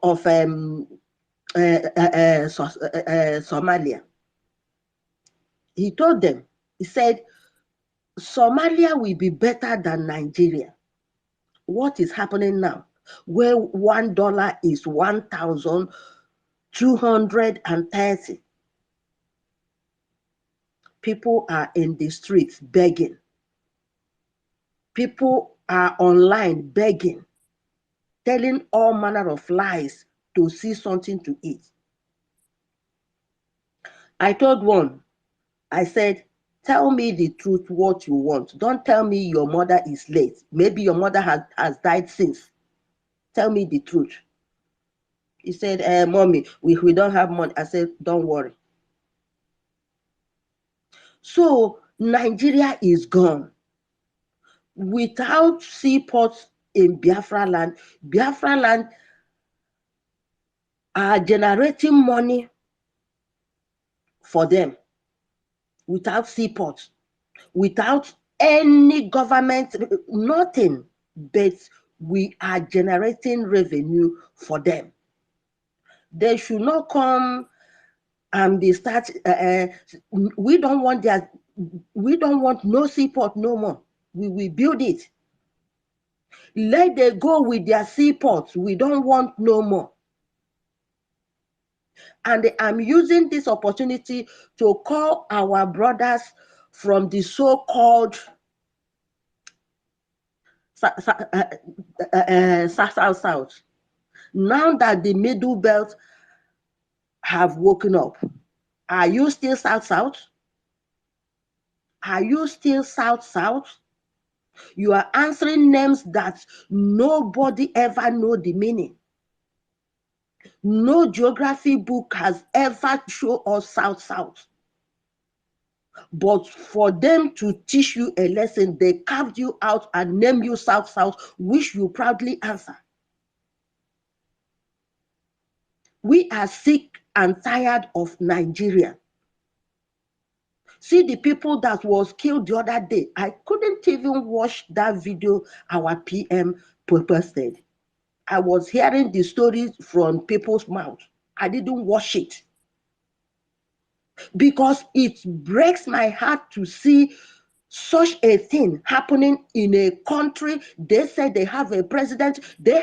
of Somalia. He told them, he said, Somalia will be better than Nigeria. What is happening now? Where $1 is 1,230. People are in the streets begging. People are online begging, telling all manner of lies to see something to eat. I told one, I said, tell me the truth, what you want. Don't tell me your mother is late. Maybe your mother has died since. Tell me the truth. He said, Mommy, we don't have money. I said, don't worry. So Nigeria is gone. Without seaports in Biafra land are generating money for them. Without seaports, without any government, nothing, but we are generating revenue for them. They should not come and be start. We don't want no seaport no more. We will build it. Let them go with their seaports. We don't want no more. And I'm using this opportunity to call our brothers from the so-called South. Now that the Middle Belt have woken up, are you still South? Are you still South? You are answering names that nobody ever know the meaning. No geography book has ever shown us South. But for them to teach you a lesson, they carved you out and named you South, which you proudly answer. We are sick and tired of Nigeria. See the people that was killed the other day. I couldn't even watch that video our PM posted. I was hearing the stories from people's mouth. I didn't watch it. Because it breaks my heart to see such a thing happening in a country. They said they have a president. They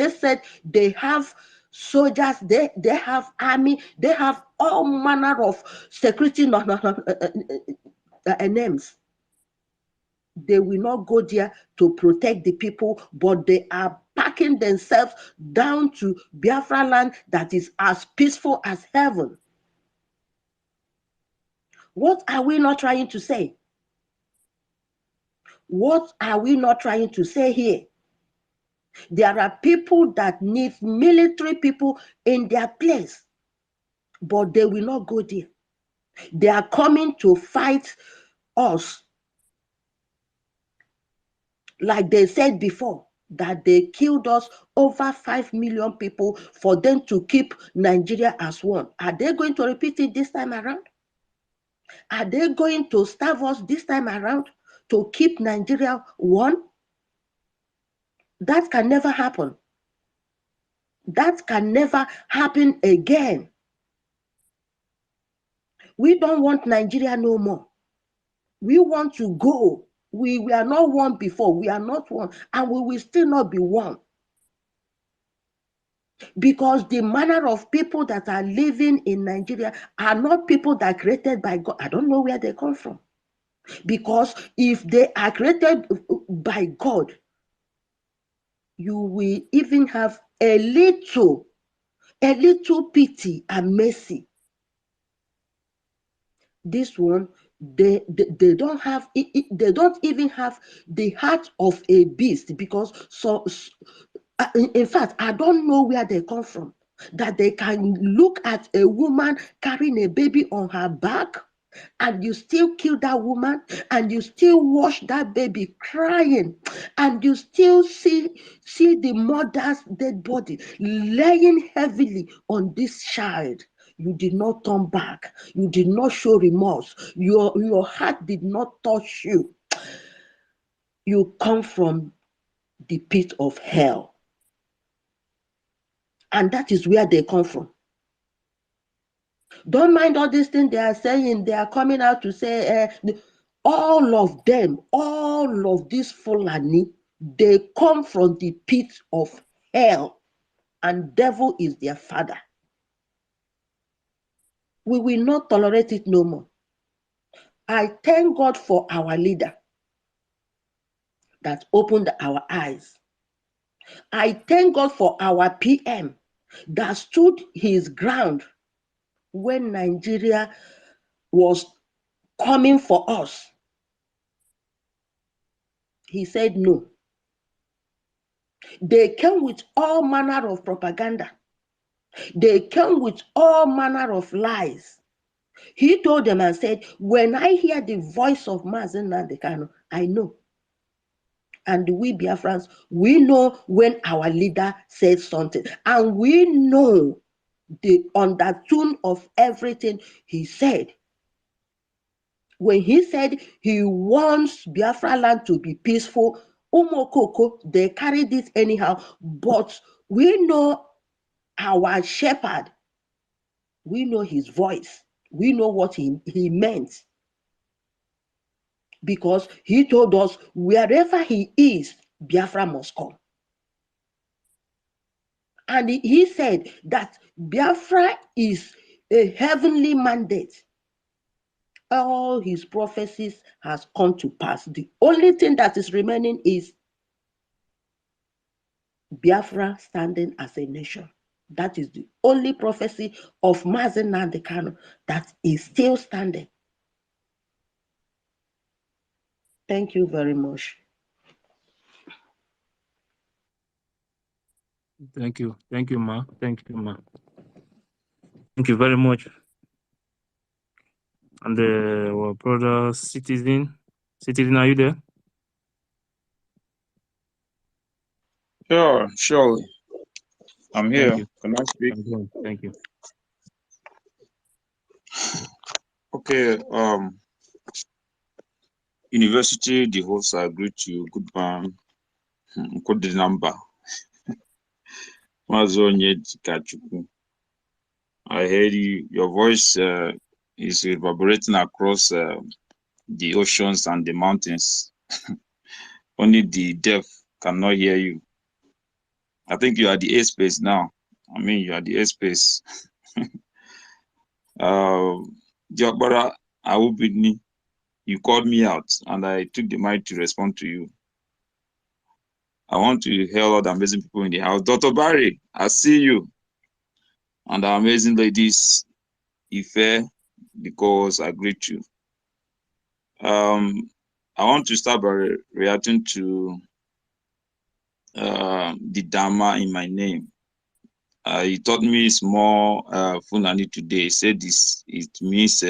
said they have soldiers. They have army. They have all manner of security names. They will not go there to protect the people, but they are packing themselves down to Biafra land that is as peaceful as heaven. What are we not trying to say? What are we not trying to say here? There are people that need military people in their place, but they will not go there. They are coming to fight us. Like they said before, that they killed us over 5 million people for them to keep Nigeria as one. Are they going to repeat it this time around? Are they going to starve us this time around to keep Nigeria one? That can never happen. That can never happen again. We don't want Nigeria no more. We want to go. We are not one before. We are not one, and we will still not be one. Because the manner of people that are living in Nigeria are not people that are created by God. I don't know where they come from. Because if they are created by God, you will even have a little pity and mercy. This one, they don't have, they don't even have the heart of a beast, because in fact, I don't know where they come from, that they can look at a woman carrying a baby on her back, and you still kill that woman, and you still watch that baby crying, and you still see the mother's dead body laying heavily on this child. You did not turn back. You did not show remorse. Your heart did not touch you. You come from the pit of hell. And that is where they come from. Don't mind all these things they are saying. They are coming out to say, all of them, all of this Fulani, they come from the pit of hell, and devil is their father. We will not tolerate it no more. I thank God for our leader that opened our eyes. I thank God for our PM that stood his ground when Nigeria was coming for us. He said no. They came with all manner of propaganda. They came with all manner of lies. He told them and said, when I hear the voice of Mazen Nnamdi Kanu, I know. And we Biafrans, we know when our leader says something. And we know the undertone of everything he said. When he said he wants Biafra land to be peaceful, Umokoko, they carried it anyhow. But we know our shepherd. We know his voice. We know what he meant. Because he told us wherever he is, Biafra must come. And he said that Biafra is a heavenly mandate. All his prophecies has come to pass. The only thing that is remaining is Biafra standing as a nation. That is the only prophecy of Mazen Nnamdi Kanu that is still standing. Thank you very much. Thank you, ma. Thank you, ma. Thank you very much. And our brother Citizen, are you there? Sure, surely. I'm here. Thank you. Can I speak? Thank you. Okay. University, the hosts, I greet you. Good man. Good number. I heard you. Your voice is reverberating across the oceans and the mountains. Only the deaf cannot hear you. I think you are the airspace now. I mean, you are the airspace. Diokbara Awubidni, you called me out and I took the mic to respond to you. I want to hail all the amazing people in the house. Dr. Barry, I see you. And our amazing ladies, Ife, because I greet you. I want to start by reacting to the Dharma in my name. He taught me small Fulani today. He said this, it means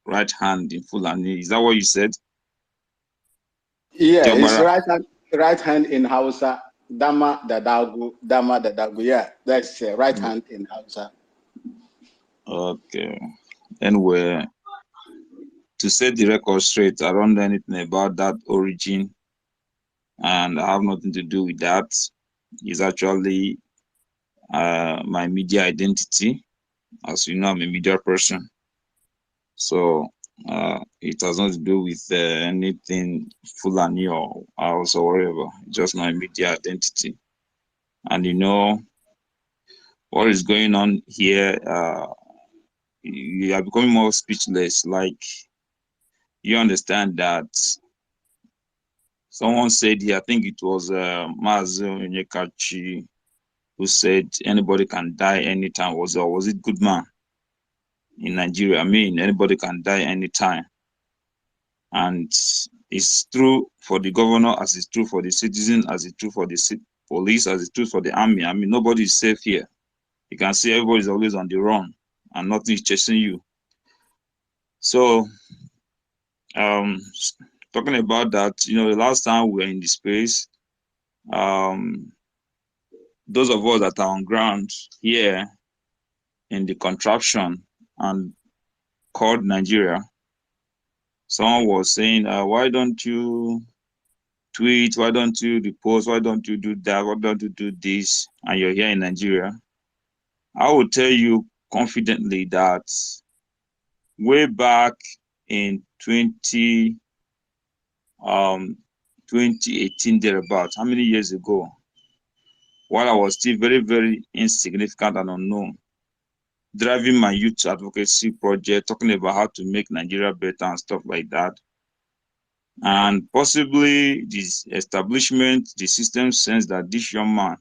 right hand in Fulani. Is that what you said? Yeah, it's right hand in Hausa. Dama Dadagu. Yeah, that's right hand in Hausa. Okay. Anyway, to set the record straight, I don't know anything about that origin, and I have nothing to do with that. It's actually my media identity. As you know, I'm a media person. So it has nothing to do with anything Fulani or else or whatever. It's just my media identity. And you know what is going on here, you are becoming more speechless. Like, you understand that someone said here, I think it was Mazo Onyekachi, who said anybody can die anytime. Was it Goodman in Nigeria? I mean, anybody can die anytime. And it's true for the governor, as it's true for the citizen, as it's true for the police, as it's true for the army. I mean, nobody is safe here. You can see everybody's always on the run and nothing is chasing you. So, talking about that, you know, the last time we were in the space, those of us that are on ground here in the contraption and called Nigeria, someone was saying, why don't you tweet? Why don't you repost? Why don't you do that? Why don't you do this? And you're here in Nigeria. I will tell you confidently that way back in 2018 thereabouts, how many years ago, while I was still very, very insignificant and unknown, driving my youth advocacy project, talking about how to make Nigeria better and stuff like that. And possibly this establishment, the system sense that this young man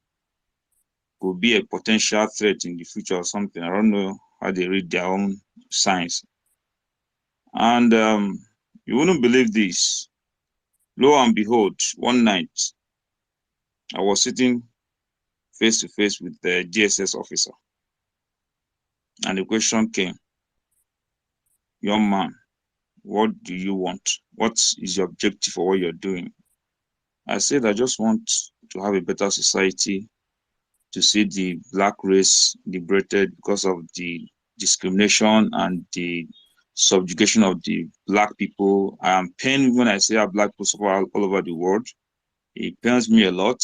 could be a potential threat in the future or something. I don't know how they read their own signs. And you wouldn't believe this. Lo and behold, one night I was sitting face to face with the GSS officer, and the question came, young man, what do you want? What is your objective for what you're doing? I said, I just want to have a better society, to see the black race liberated because of the discrimination and the subjugation of the black people. I am pained when I see how black people suffer all over the world. It pains me a lot.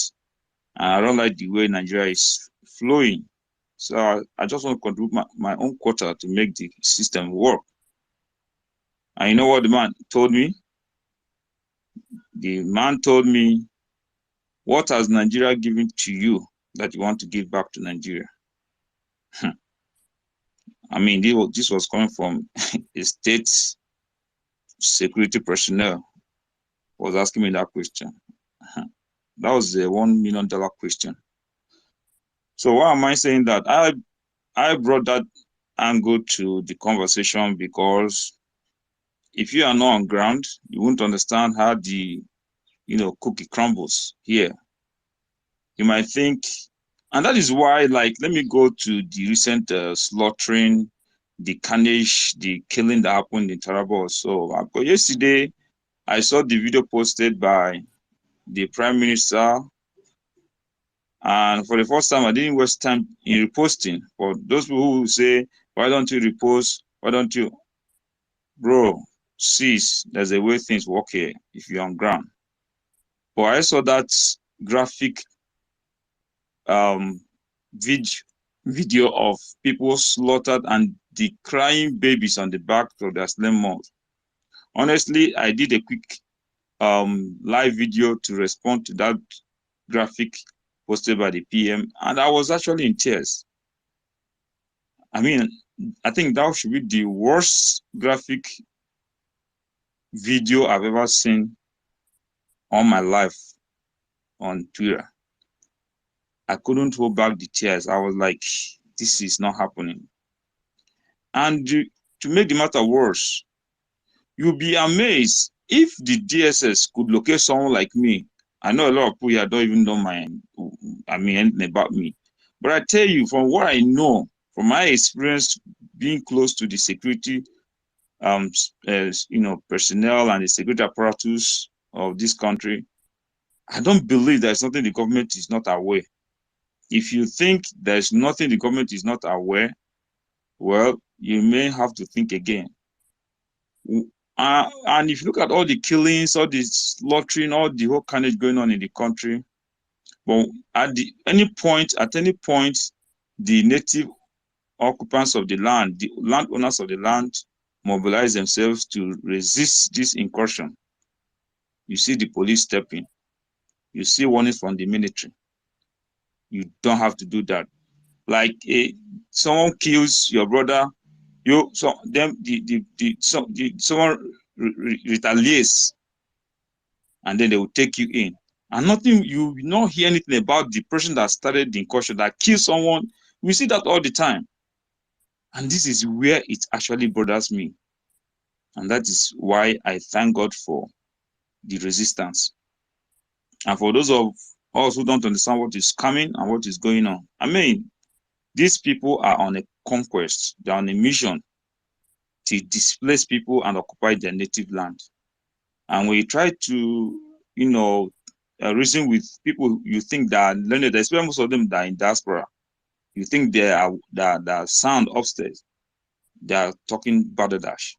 And I don't like the way Nigeria is flowing. So I just want to contribute my own quota to make the system work. And you know what the man told me? The man told me, what has Nigeria given to you that you want to give back to Nigeria? I mean, this was coming from a state security personnel was asking me that question. That was a $1 million question. So why am I saying that? I brought that angle to the conversation because if you are not on ground, you won't understand how the cookie crumbles here. You might think, and that is why, like, let me go to the recent slaughtering, the carnage, the killing that happened in Taraba. So yesterday, I saw the video posted by the Prime Minister, and for the first time, I didn't waste time in reposting. For those people who say, why don't you repost? Why don't you? Bro, sis, there's a way things work here if you're on ground. But I saw that graphic video of people slaughtered and the crying babies on the back of their slim moms. Honestly, I did a quick live video to respond to that graphic posted by the PM, and I was actually in tears. I mean, I think that should be the worst graphic video I've ever seen all my life on Twitter. I couldn't hold back the tears. I was like, this is not happening. And to make the matter worse, you'll be amazed if the DSS could locate someone like me. I know a lot of people here don't even know anything about me. But I tell you, from what I know, from my experience being close to the security personnel and the security apparatus of this country, I don't believe there's something the government is not aware. If you think there's nothing the government is not aware, well, you may have to think again. And if you look at all the killings, all the slaughtering, all the whole carnage going on in the country, but at any point, the native occupants of the land, the landowners of the land, mobilize themselves to resist this incursion. You see the police stepping. You see warnings from the military. You don't have to do that. Like someone kills your brother, someone retaliates, and then they will take you in. And nothing, you will not hear anything about the person that started the incursion, that killed someone. We see that all the time. And this is where it actually bothers me. And that is why I thank God for the resistance. And for those of us who don't understand what is coming and what is going on, I mean, these people are on a conquest. They're on a mission to displace people and occupy their native land. And when you try to, reason with people you think that are learned, especially most of them that are in diaspora, you think they are sound upstairs. They are talking balderdash.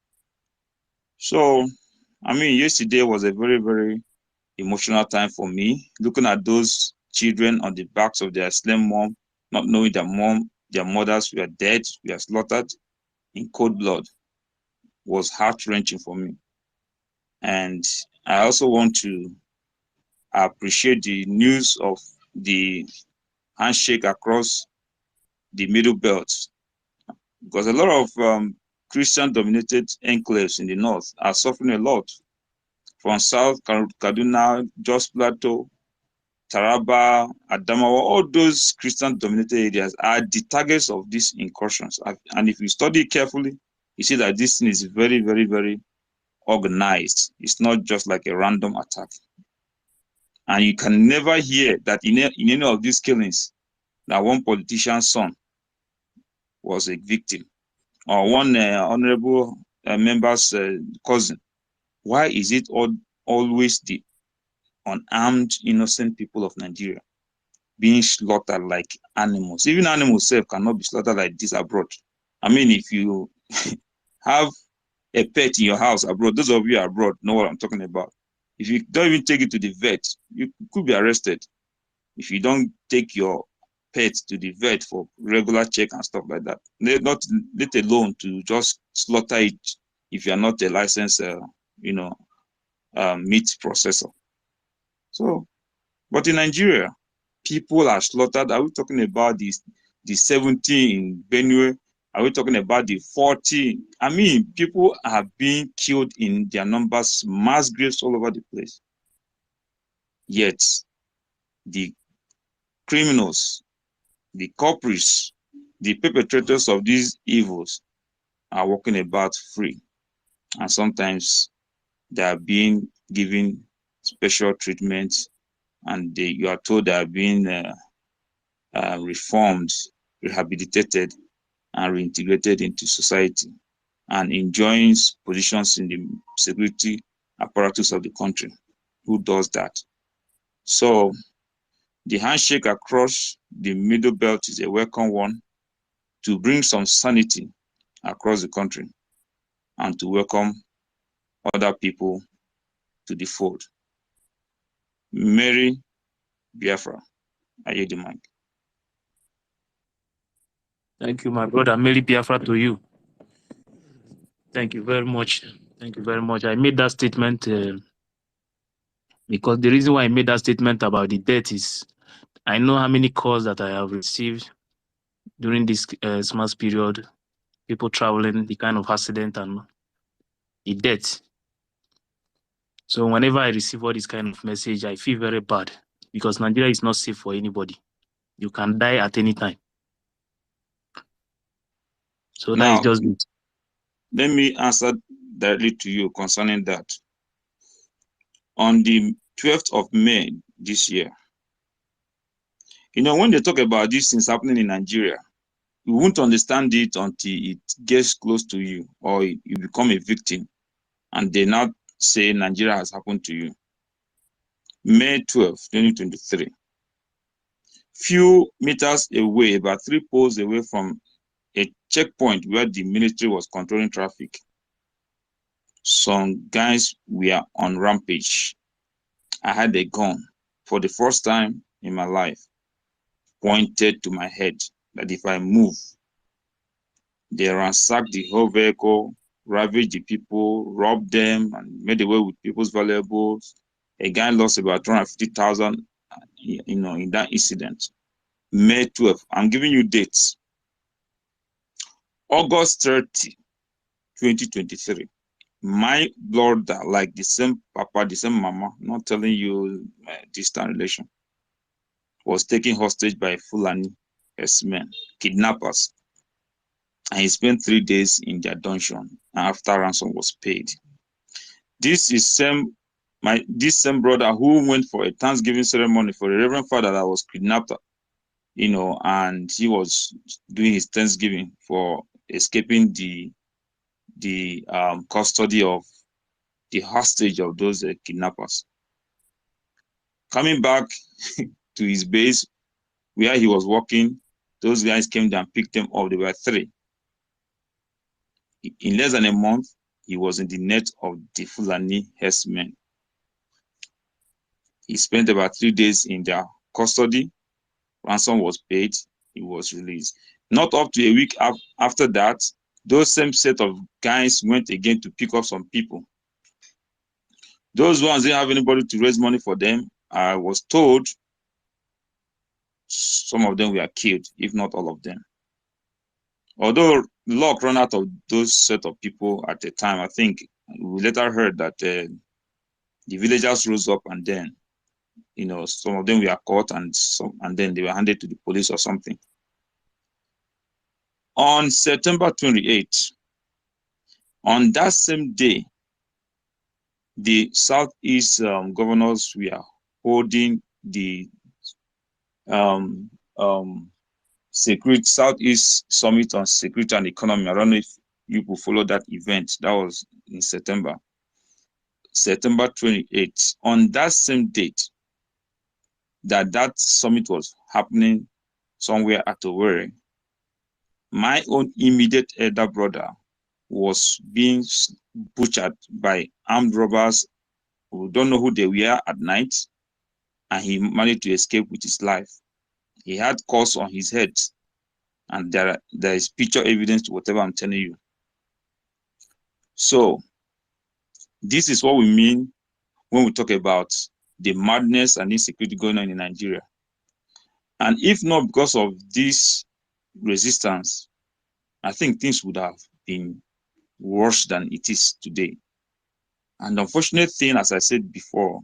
So, I mean, yesterday was a very, very emotional time for me, looking at those children on the backs of their slim mom, not knowing their mom their mothers were dead, were slaughtered in cold blood, was heart-wrenching for me. And I also want to appreciate the news of the handshake across the Middle Belt, because a lot of Christian-dominated enclaves in the north are suffering a lot. From South Kaduna, Jos Plateau, Taraba, Adamawa, all those Christian-dominated areas are the targets of these incursions. And if you study carefully, you see that this thing is very, very, very organized. It's not just like a random attack. And you can never hear that in any of these killings, that one politician's son was a victim, or one honorable member's cousin. Why is it always the unarmed, innocent people of Nigeria being slaughtered like animals? Even animals self cannot be slaughtered like this abroad. I mean, if you have a pet in your house abroad, those of you abroad know what I'm talking about. If you don't even take it to the vet, you could be arrested. If you don't take your pet to the vet for regular check and stuff like that, not let alone to just slaughter it if you are not a licensed, meat processor. So, but in Nigeria, people are slaughtered. Are we talking about the 70 in Benue? Are we talking about the 40? I mean, people are being killed in their numbers, mass graves all over the place. Yet, the criminals, the culprits, the perpetrators of these evils are walking about free. And sometimes they are being given special treatment, and you are told they are being reformed, rehabilitated, and reintegrated into society, and enjoying positions in the security apparatus of the country. Who does that? So the handshake across the Middle Belt is a welcome one to bring some sanity across the country and to welcome other people to the fold. Mary Biafra, I yield the mic. Thank you, my brother. Mary Biafra to you. Thank you very much. Thank you very much. I made that statement because the reason why I made that statement about the death is I know how many calls that I have received during this Christmas period, people traveling, the kind of accident and the death. So whenever I receive all this kind of message, I feel very bad because Nigeria is not safe for anybody. You can die at any time. So that is Now, just it. let me answer directly to you concerning that. On the 12th of May this year, when they talk about these things happening in Nigeria, you won't understand it until it gets close to you or you become a victim and they now say Nigeria has happened to you. May 12, 2023. Few meters away, about 3 poles away from a checkpoint where the military was controlling traffic, some guys were on rampage. I had a gun for the first time in my life pointed to my head, that if I move, they ransacked the whole vehicle, ravaged the people, robbed them, and made away with people's valuables. A guy lost about 250,000, in that incident. May 12th. I'm giving you dates. August 30, 2023. My brother, like the same papa, the same mama, not telling you distant relation, was taken hostage by Fulani men, kidnappers. And he spent 3 days in their dungeon after ransom was paid. This is this same brother who went for a Thanksgiving ceremony for a Reverend Father that was kidnapped, and he was doing his Thanksgiving for escaping the custody of the hostage of those kidnappers. Coming back to his base where he was working, those guys came down and picked him up. They were 3. In less than a month, he was in the net of the Fulani herdsmen. He spent about 3 days in their custody. Ransom was paid. He was released. Not up to a week after that, those same set of guys went again to pick up some people. Those ones didn't have anybody to raise money for them. I was told some of them were killed, if not all of them. Although luck ran out of those set of people at the time, I think we later heard that the villagers rose up and then, some of them were caught and then they were handed to the police or something. On September 28th, on that same day, the Southeast governors were holding the Southeast Summit on Security and Economy. I don't know if you could follow that event. That was in September 28th. On that same date, that summit was happening somewhere at Owerri, my own immediate elder brother was being butchered by armed robbers who don't know who they were at night, and he managed to escape with his life. He had cuts on his head, and there is picture evidence to whatever I'm telling you. So this is what we mean when we talk about the madness and insecurity going on in Nigeria. And if not because of this resistance, I think things would have been worse than it is today. And the unfortunate thing, as I said before,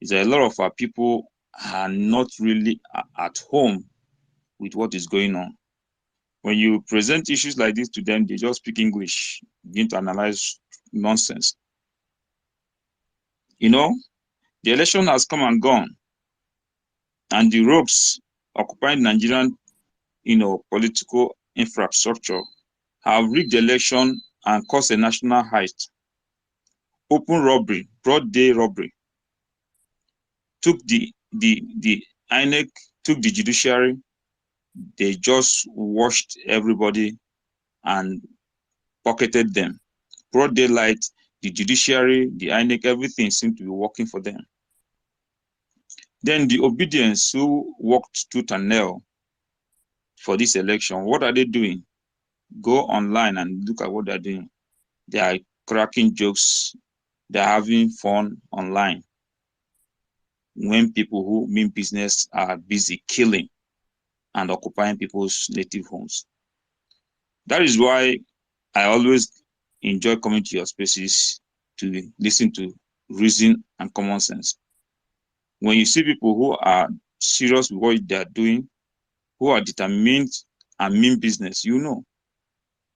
is that a lot of our people are not really at home with what is going on. When you present issues like this to them, they just speak English, begin to analyze nonsense. The election has come and gone, and the rogues occupying Nigerian, political infrastructure have rigged the election and caused a national heist. Open robbery, broad day robbery, took the INEC, took the judiciary. They just washed everybody and pocketed them. Broad daylight, the judiciary, the INEC, everything seemed to be working for them. Then the obedience who worked tooth and nail for this election, what are they doing? Go online and look at what they're doing. They are cracking jokes. They're having fun online when people who mean business are busy killing and occupying people's native homes. That is why I always enjoy coming to your spaces to listen to reason and common sense. When you see people who are serious with what they are doing, who are determined and mean business,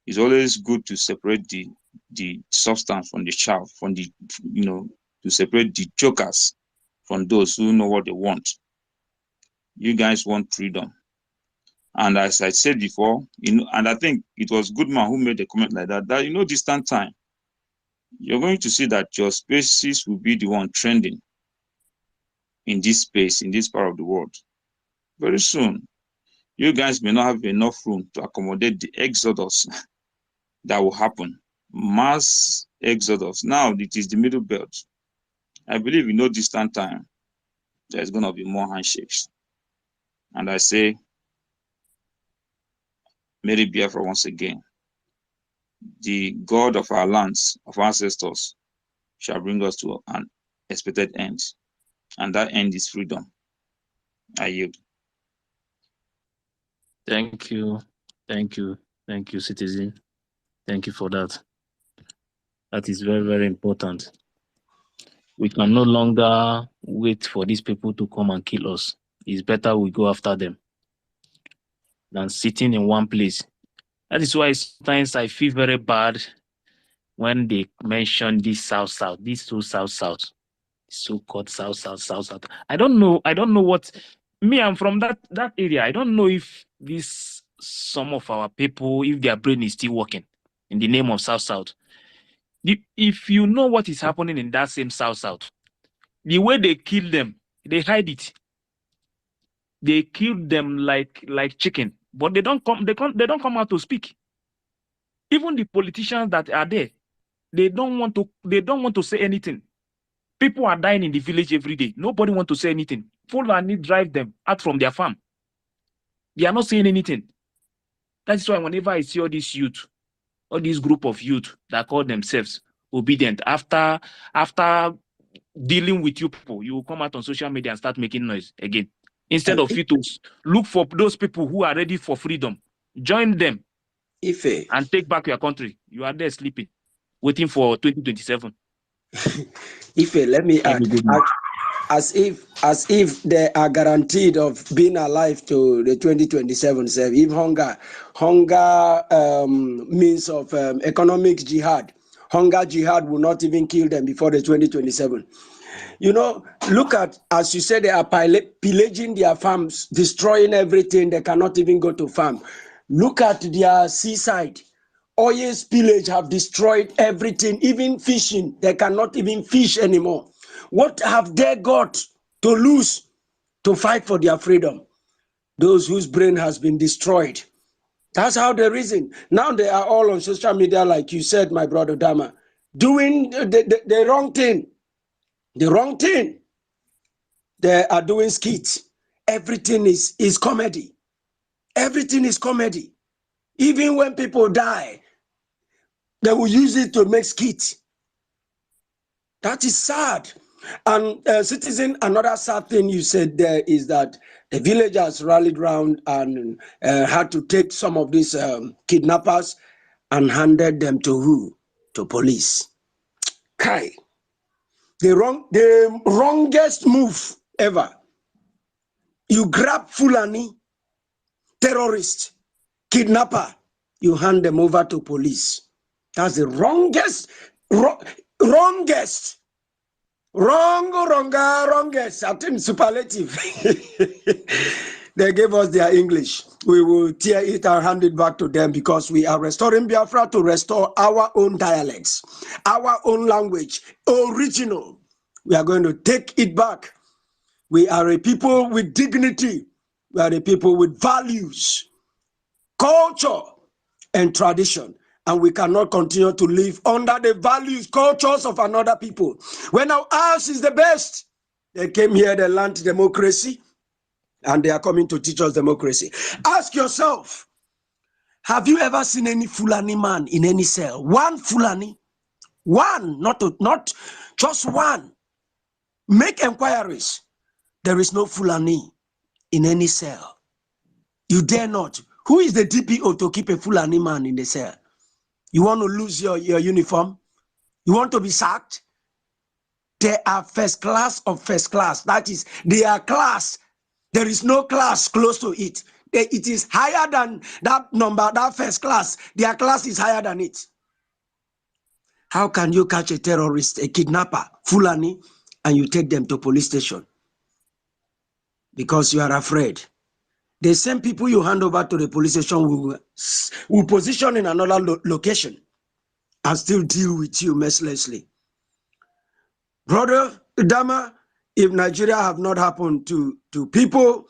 it's always good to separate the substance from the chaff, to separate the jokers from those who know what they want. You guys want freedom. And as I said before, and I think it was Goodman who made a comment like that distant time, you're going to see that your spaces will be the one trending in this space, in this part of the world. Very soon, you guys may not have enough room to accommodate the exodus that will happen. Mass exodus. Now it is the middle belt. I believe in no distant time, there's going to be more handshakes. And I say, Mary Biafra once again, the God of our lands, of our ancestors, shall bring us to an expected end. And that end is freedom. I yield. Thank you. Thank you. Thank you, citizen. Thank you for that. That is very, very important. We can no longer wait for these people to come and kill us. It's better we go after them than sitting in one place. That is why sometimes I feel very bad when they mention this South, these two South, so-called South. I don't know what. I'm from that area. I don't know if some of our people, if their brain is still working in the name of South. If you know what is happening in that same South, the way they kill them, they hide it. They kill them like chicken, but they don't come out to speak. Even the politicians that are there, they don't want to say anything. People are dying in the village every day. Nobody wants to say anything. Fulani drive them out from their farm. They are not saying anything. That's why whenever I see all these youth, all this group of youth that call themselves obedient, after dealing with you people, you will come out on social media and start making noise again. Instead of you to look for those people who are ready for freedom, join them and take back your country. You are there sleeping, waiting for 2027. Let me add, as if they are guaranteed of being alive to the 2027. If hunger means of economic jihad, hunger jihad will not even kill them before the 2027. You know, look at, as you said, they are pillaging their farms, destroying everything. They cannot even go to farm. Look at their seaside. Oil spillage have destroyed everything, even fishing. They cannot even fish anymore. What have they got to lose to fight for their freedom? Those whose brain has been destroyed. That's how they reason. Now they are all on social media, like you said, my brother Dama, doing the wrong thing. The wrong thing. They are doing skits. Everything is comedy. Everything is comedy. Even when people die, they will use it to make skits. That is sad. And citizen, another sad thing you said there is that the villagers rallied round and had to take some of these kidnappers and handed them to who? To police. Kai. The wrongest move ever. You grab Fulani, terrorist, kidnapper, you hand them over to police. That's the wrongest. Wrongest. I think superlative. They gave us their English. We will tear it and hand it back to them because we are restoring Biafra to restore our own dialects, our own language, original. We are going to take it back. We are a people with dignity. We are a people with values, culture, and tradition. And we cannot continue to live under the values, cultures of another people. When ours is the best, they came here, they learned democracy, and they are coming to teach us democracy. Ask yourself, have you ever seen any Fulani man in any cell? One Fulani? One, not just one. Make inquiries. There is no Fulani in any cell. You dare not. Who is the DPO to keep a Fulani man in the cell? You want to lose your uniform? You want to be sacked? They are first class of first class. That is, they are class. There is no class close to it. It is higher than that number, that first class. Their class is higher than it. How can you catch a terrorist, a kidnapper, Fulani, and you take them to police station? Because you are afraid. The same people you hand over to the police station will position in another location and still deal with you mercilessly. Brother Dama, if Nigeria have not happened to people,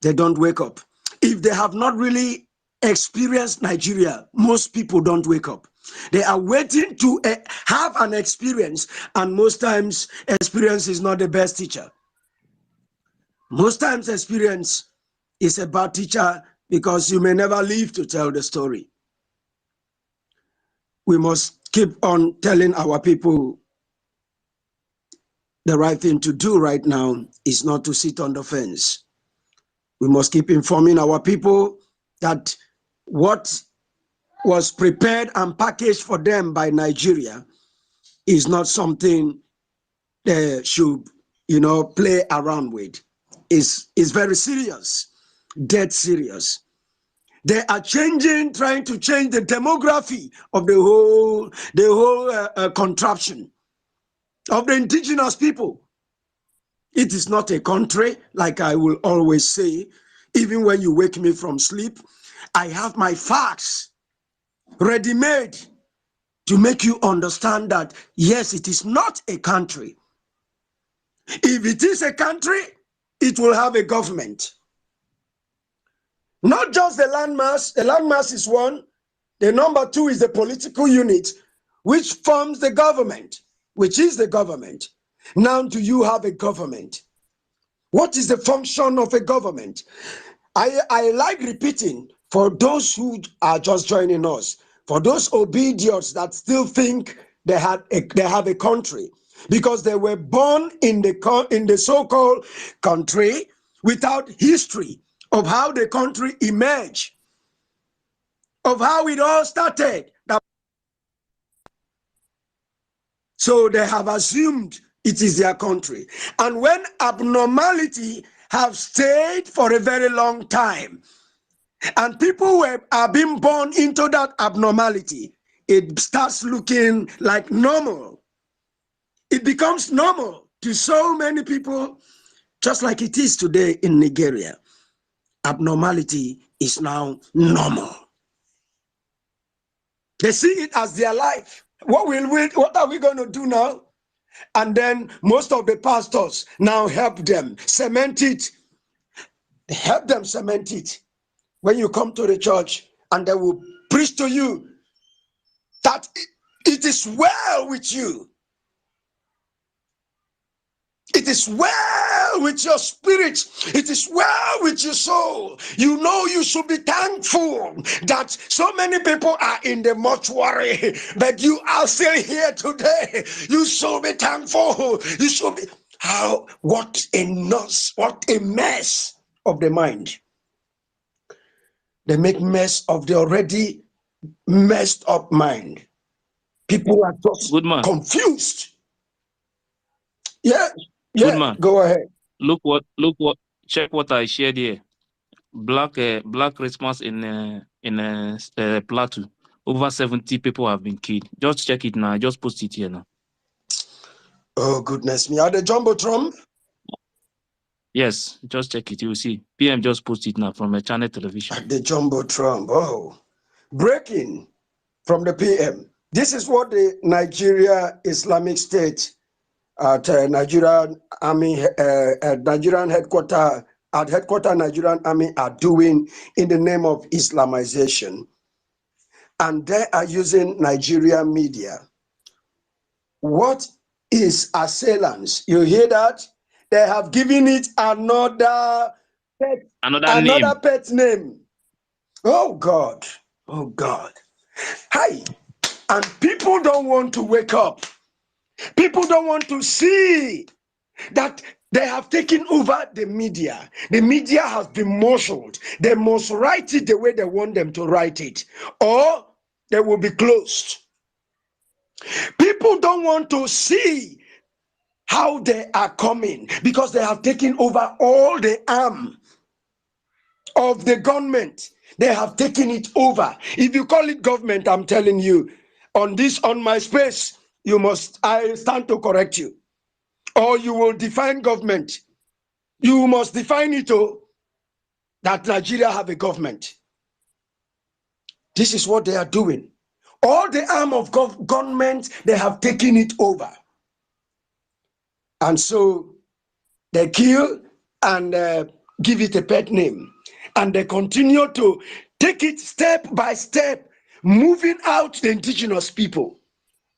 they don't wake up. If they have not really experienced Nigeria, most people don't wake up. They are waiting to have an experience, and most times experience is not the best teacher. Most times experience is a bad teacher because you may never live to tell the story. We must keep on telling our people the right thing to do right now is not to sit on the fence. We must keep informing our people that what was prepared and packaged for them by Nigeria is not something they should, play around with. It's very serious, dead serious. They are trying to change the demography of the whole contraption of the indigenous people. It is not a country, like I will always say. Even when you wake me from sleep, I have my facts ready-made to make you understand that, yes, it is not a country. If it is a country, it will have a government. Not just the landmass. The landmass is one. The number two is the political unit, which forms the government, which is the government. Now, do you have a government? What is the function of a government? I like repeating, For those who are just joining us, for those obedience that still think they have a country, because they were born in the so-called country without history of how the country emerged, of how it all started. So they have assumed it is their country. And when abnormality have stayed for a very long time, and people are being born into that abnormality, it starts looking like normal. It becomes normal to so many people, just like it is today in Nigeria. Abnormality is now normal. They see it as their life. What are we going to do now? And then most of the pastors now help them cement it. They help them cement it. When you come to the church, and they will preach to you that it is well with you. It is well with your spirit. It is well with your soul. You know you should be thankful that so many people are in the mortuary, but you are still here today. You should be thankful. You should be. What a mess of the mind. They make mess of the already messed up mind. People are just confused. Yeah. Good man. Go ahead. Check what I shared here. Black Christmas in Plateau. Over 70 people have been killed. Just check it now. I just post it here now. Oh goodness me! Are the Jumbotron? Yes, just check it. You will see. PM just post it now from a channel television. At the Jumbotron. Oh, breaking from the PM. This is what the Nigeria Islamic State at Nigerian Army, Nigerian headquarters Nigerian Army are doing in the name of Islamization, and they are using Nigerian media. What is assailants? You hear that? They have given it another pet name. Oh God. Oh God. Hi. And people don't want to wake up. People don't want to see that they have taken over the media. The media has been marshaled. They must write it the way they want them to write it, or they will be closed. People don't want to see how they are coming because they have taken over all the arm of the government. They have taken it over. If you call it government, I'm telling you, on my space, I stand to correct you. Or you will define government. You must define it that Nigeria have a government. This is what they are doing. All the arm of government, they have taken it over. And so they kill and give it a pet name. And they continue to take it step by step, moving out the indigenous people.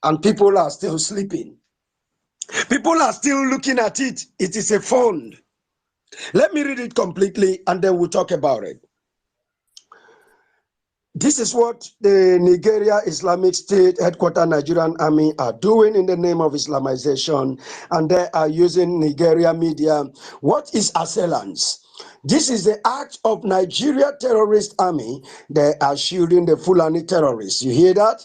And people are still sleeping. People are still looking at it. It is a fund. Let me read it completely and then we'll talk about it. This is what the Nigeria Islamic State headquarters Nigerian Army are doing in the name of Islamization, and they are using Nigeria media. What is assailants? This is the act of Nigeria terrorist army. They are shielding the Fulani terrorists. You hear that?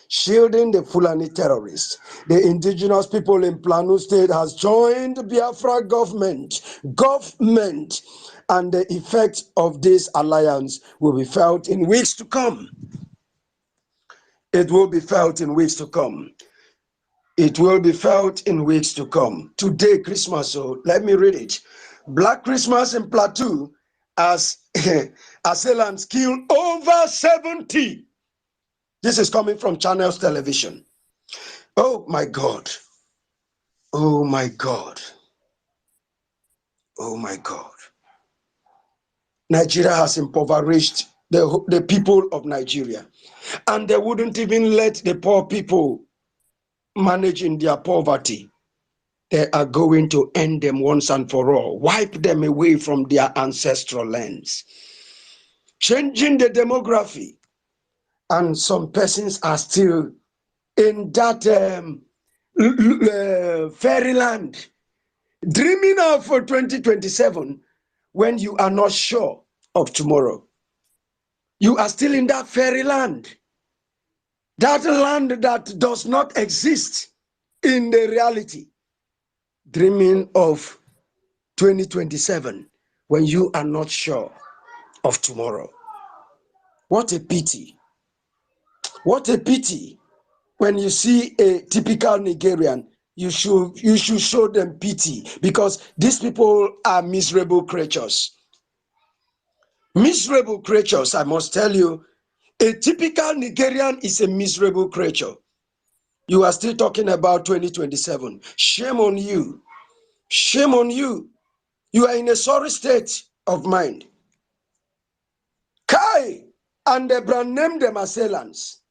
Shielding the Fulani terrorists. The indigenous people in Plateau State has joined the Biafra government, and the effect of this alliance will be felt in weeks to come. It will be felt in weeks to come. It will be felt in weeks to come. Today, Christmas, so let me read it. Black Christmas in Plateau, as assailants killed over 70. This is coming from Channels Television. Oh my God. Oh my God. Oh my God. Nigeria has impoverished the people of Nigeria. And they wouldn't even let the poor people manage in their poverty. They are going to end them once and for all. Wipe them away from their ancestral lands. changing the demography, and some persons are still in that fairyland, dreaming of 2027 when you are not sure of tomorrow. You are still in that fairyland, that land that does not exist in the reality, dreaming of 2027 when you are not sure of tomorrow. What a pity. What a pity. When you see a typical Nigerian, you should show them pity, because these people are miserable creatures. Miserable creatures, I must tell you. A typical Nigerian is a miserable creature. You are still talking about 2027. Shame on you. Shame on you. You are in a sorry state of mind. Kai, and the brand named them assailants.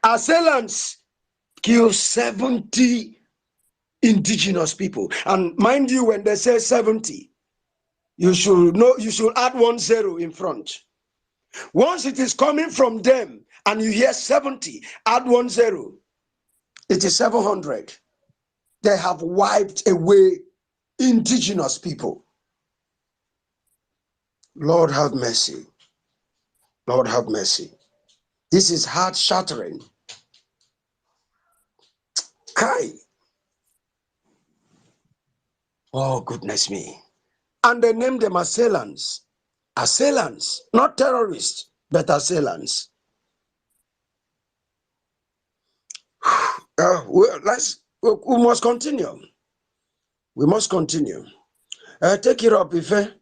Assailants kill 70 indigenous people. And mind you, when they say 70, you should know, you should add 10 in front. Once it is coming from them and you hear 70, add 10, it is 700. They have wiped away indigenous people. Lord have mercy. Lord have mercy. This is heart shattering. Kai. Oh, goodness me. And they named them assailants. Assailants, not terrorists, but assailants. We must continue. We must continue. Take it up, Ife.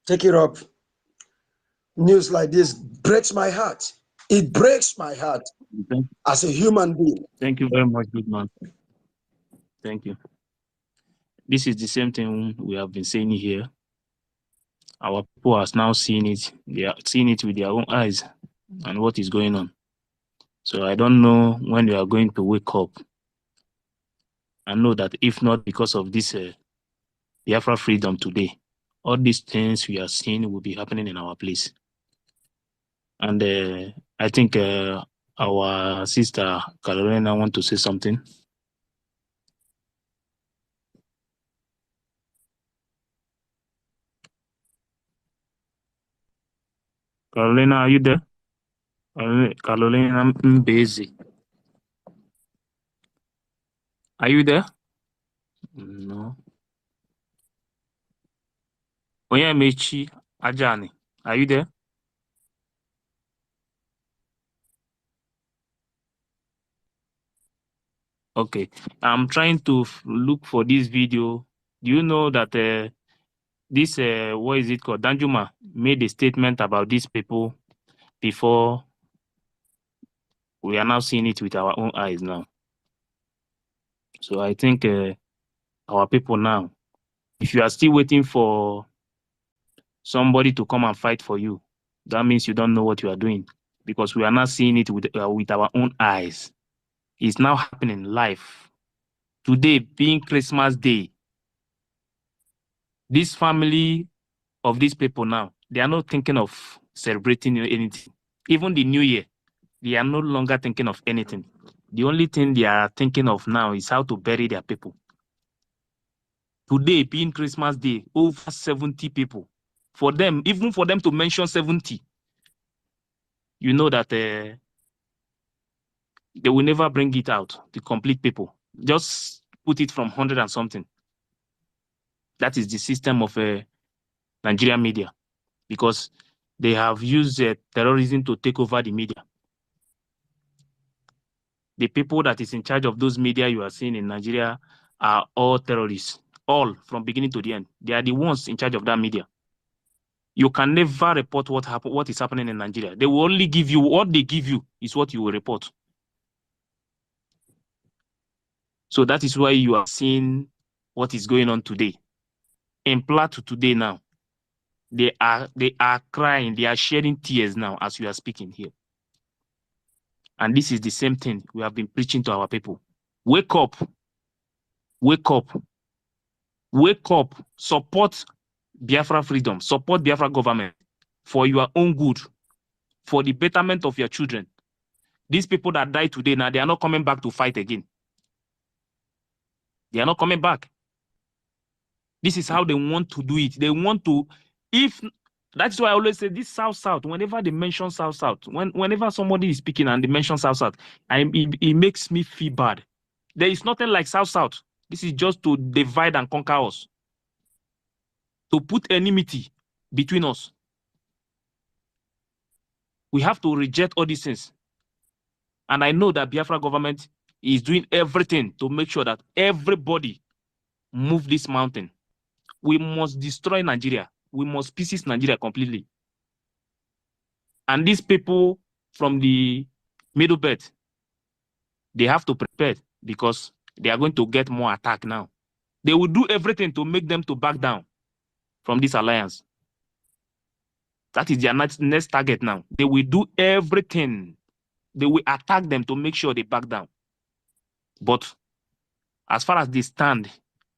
Take it up. News like this breaks my heart. It breaks my heart as a human being. Thank you very much, good man. Thank you. This is the same thing we have been saying here. Our people are now seeing it. They are seeing it with their own eyes and what is going on. So I don't know when we are going to wake up and know that if not because of this Biafra freedom today, all these things we are seeing will be happening in our place. And I think our sister Carolina want to say something. Carolina, are you there? Carolina, I'm busy. Are you there? No. Onyemechi Ajani, are you there? Okay, I'm trying to look for this video. Do you know that this, what is it called? Danjuma made a statement about these people before. We are now seeing it with our own eyes now. So I think our people now, if you are still waiting for somebody to come and fight for you, that means you don't know what you are doing, because we are not seeing it with our own eyes. It's now happening live. Today being Christmas Day, this family of these people now, they are not thinking of celebrating anything. Even the New Year, they are no longer thinking of anything. The only thing they are thinking of now is how to bury their people. Today being Christmas Day, over 70 people. For them, even for them to mention 70, you know that they will never bring it out, the complete people. Just put it from 100 and something. That is the system of Nigerian media, because they have used terrorism to take over the media. The people that is in charge of those media you are seeing in Nigeria are all terrorists, all from beginning to the end. They are the ones in charge of that media. You can never report what is happening in Nigeria. They will only give you what they give you is what you will report. So that is why you are seeing what is going on today. In Plateau today now, they are crying, they are shedding tears now as we are speaking here. And this is the same thing we have been preaching to our people. Wake up. Wake up. Wake up. Support Biafra freedom. Support Biafra government. for your own good, for the betterment of your children. These people that died today now, they are not coming back to fight again. They are not coming back. This is how they want to do it. They want to, that's why I always say this South-South, whenever they mention South-South, whenever somebody is speaking and they mention South-South, it makes me feel bad. There is nothing like South-South. This is just to divide and conquer us, to put enmity between us. We have to reject all these things. And I know that Biafra government is doing everything to make sure that everybody move this mountain. We must destroy Nigeria. We must pieces Nigeria completely. And these people from the middle belt, they have to prepare because they are going to get more attack now. They will do everything to make them to back down from this alliance. That is their next target now. They will do everything. They will attack them to make sure they back down. But as far as they stand,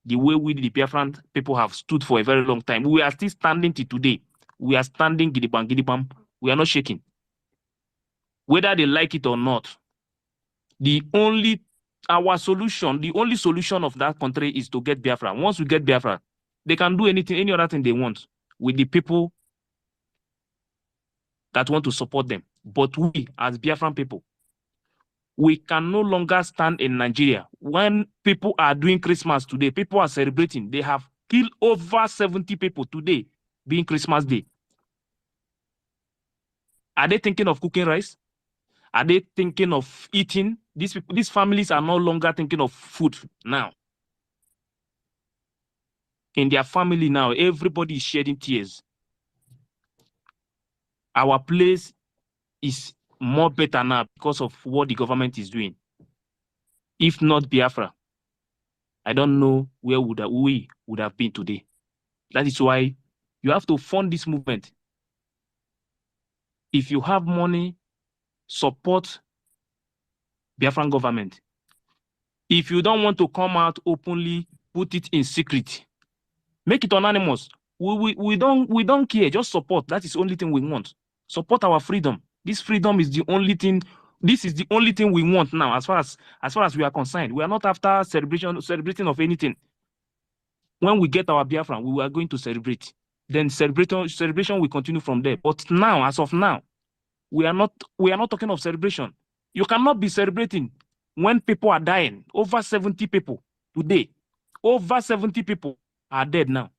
the way we, the Biafran people, have stood for a very long time, we are still standing till today. We are standing gidibam. We are not shaking. Whether they like it or not, the only solution of that country is to get Biafra. Once we get Biafra, they can do anything, any other thing they want with the people that want to support them. But we, as Biafran people, we can no longer stand in Nigeria. When people are doing Christmas today, people are celebrating. They have killed over 70 people today, being Christmas Day. Are they thinking of cooking rice? Are they thinking of eating? These families are no longer thinking of food now. In their family now, everybody is shedding tears. Our place is more better now because of what the government is doing. If not Biafra, I don't know where we would have been today. That is why you have to fund this movement. If you have money, support Biafran government. If you don't want to come out openly, put it in secret. Make it anonymous. We don't care. Just support. That is the only thing we want. Support our freedom. This freedom is the only thing. This is the only thing we want now, as far as we are concerned. We are not after celebrating of anything. When we get our Biafran, we are going to celebrate. Then celebration will continue from there. But now, as of now, we are not talking of celebration. You cannot be celebrating when people are dying. Over 70 people today. Over 70 people are dead now.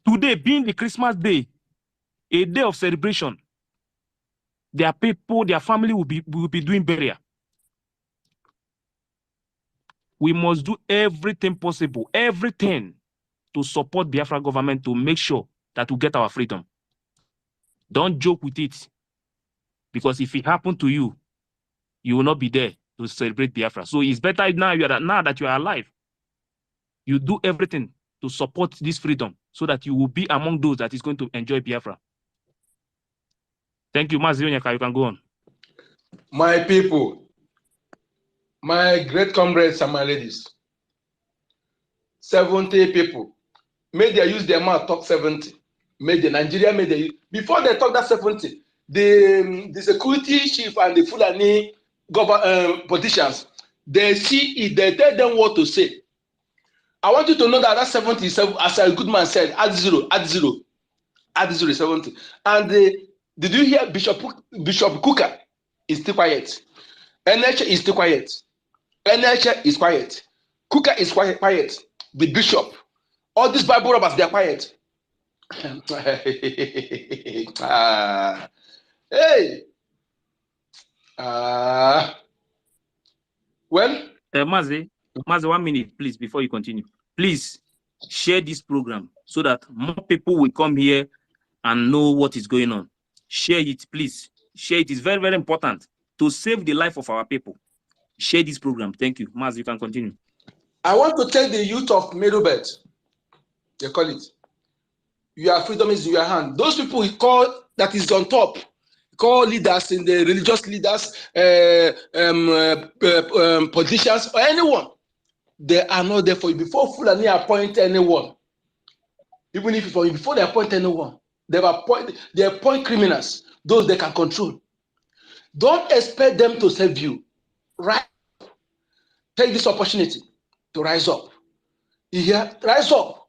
Today being the Christmas day, a day of celebration, their people, their family will be doing burial. We must do everything possible, everything to support Biafra government to make sure that we get our freedom. Don't joke with it. Because if it happened to you, you will not be there to celebrate Biafra. So it's better now that you are alive, you do everything to support this freedom so that you will be among those that is going to enjoy Biafra. Thank you, Mazi Onyeka. You can go on. My people, my great comrades and my ladies, 70 people. May they use their mouth talk 70. May the Nigeria, before they talk that 70, the security chief and the Fulani politicians, they see it, they tell them what to say. I want you to know that 70 is, as a good man said, add zero, 70. And did you hear Bishop Kuka is still quiet? NH is still quiet. NH is quiet. Kuka is quiet. The bishop. All these Bible robbers, they are quiet. Hey. Well, Mazi, 1 minute, please, before you continue. Please share this program so that more people will come here and know what is going on. Share it, please. Share it. It's very, very important to save the life of our people. Share this program. Thank you. Mazi, you can continue. I want to tell the youth of Middlebelt, they call it, your freedom is in your hand. Those people we call that is on top, call leaders in the religious leaders, politicians, or anyone, they are not there for you. Before Fulani appoint anyone, even if before they appoint anyone, They appoint criminals, those they can control. Don't expect them to save you. Right? Take this opportunity to rise up. You hear? Rise up.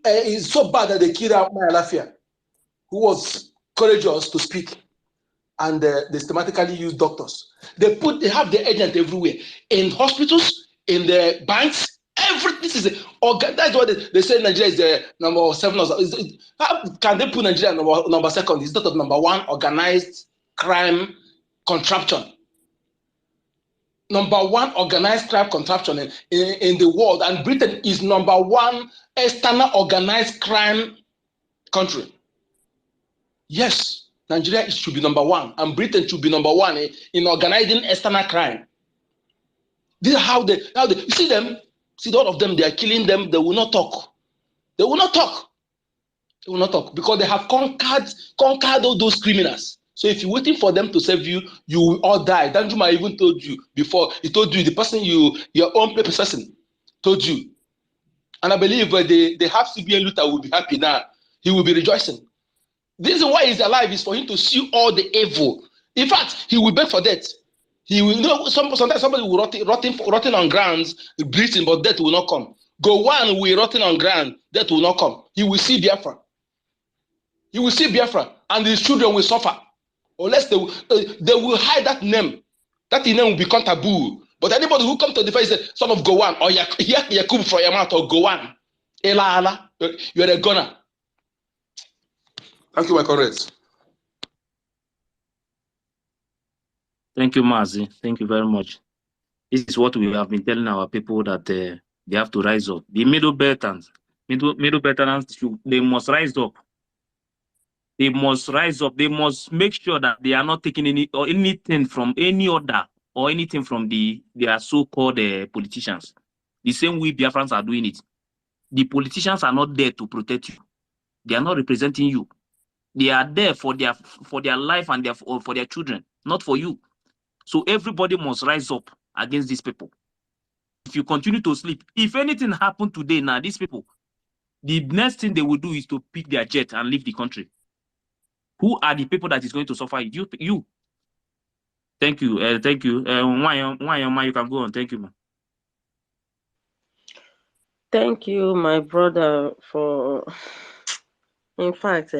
It's so bad that they killed out Maya Lafia, who was courageous to speak, and they systematically use doctors. They have the agent everywhere, in hospitals, in the banks. This is that's what they say. Nigeria is the number 7. How can they put Nigeria number 2? It's not of number 1 organized crime contraption. Number 1 organized crime contraption in the world, and Britain is number 1 external organized crime country. Yes, Nigeria should be number 1, and Britain should be number 1 in organizing external crime. This is how they you see them. See, all of them, they are killing them. They will not talk. They will not talk. They will not talk because they have conquered all those criminals. So if you're waiting for them to save you, you will all die. Danjuma even told you before. He told you, the person your own person told you. And I believe they have CBN Luther will be happy now. He will be rejoicing. The reason why he's alive is for him to see all the evil. In fact, he will beg for death. He will, sometimes somebody will rotting on grounds, breathing, but death will not come. Gowon will rotting on ground, death will not come. He will see Biafra. He will see Biafra, and his children will suffer. Unless they will hide that name. That name will become taboo. But anybody who comes to the face, son of Gowon, or Yakub from your mouth, or Gowon, Ela, you're a gunner. Thank you, my colleagues. Thank you, Mazi. Thank you very much. This is what we have been telling our people, that they have to rise up. The middle veterans, they must rise up. They must rise up. They must make sure that they are not taking anything from any other or anything from their so-called politicians. The same way Biafrans are doing it. The politicians are not there to protect you. They are not representing you. They are there for their life and for their children, not for you. So everybody must rise up against these people. If you continue to sleep, if anything happened today, now these people, the next thing they will do is to pick their jet and leave the country. Who are the people that is going to suffer? You. Thank you. Thank you. Why you can go on. Thank you, man. Thank you, my brother, for. In fact,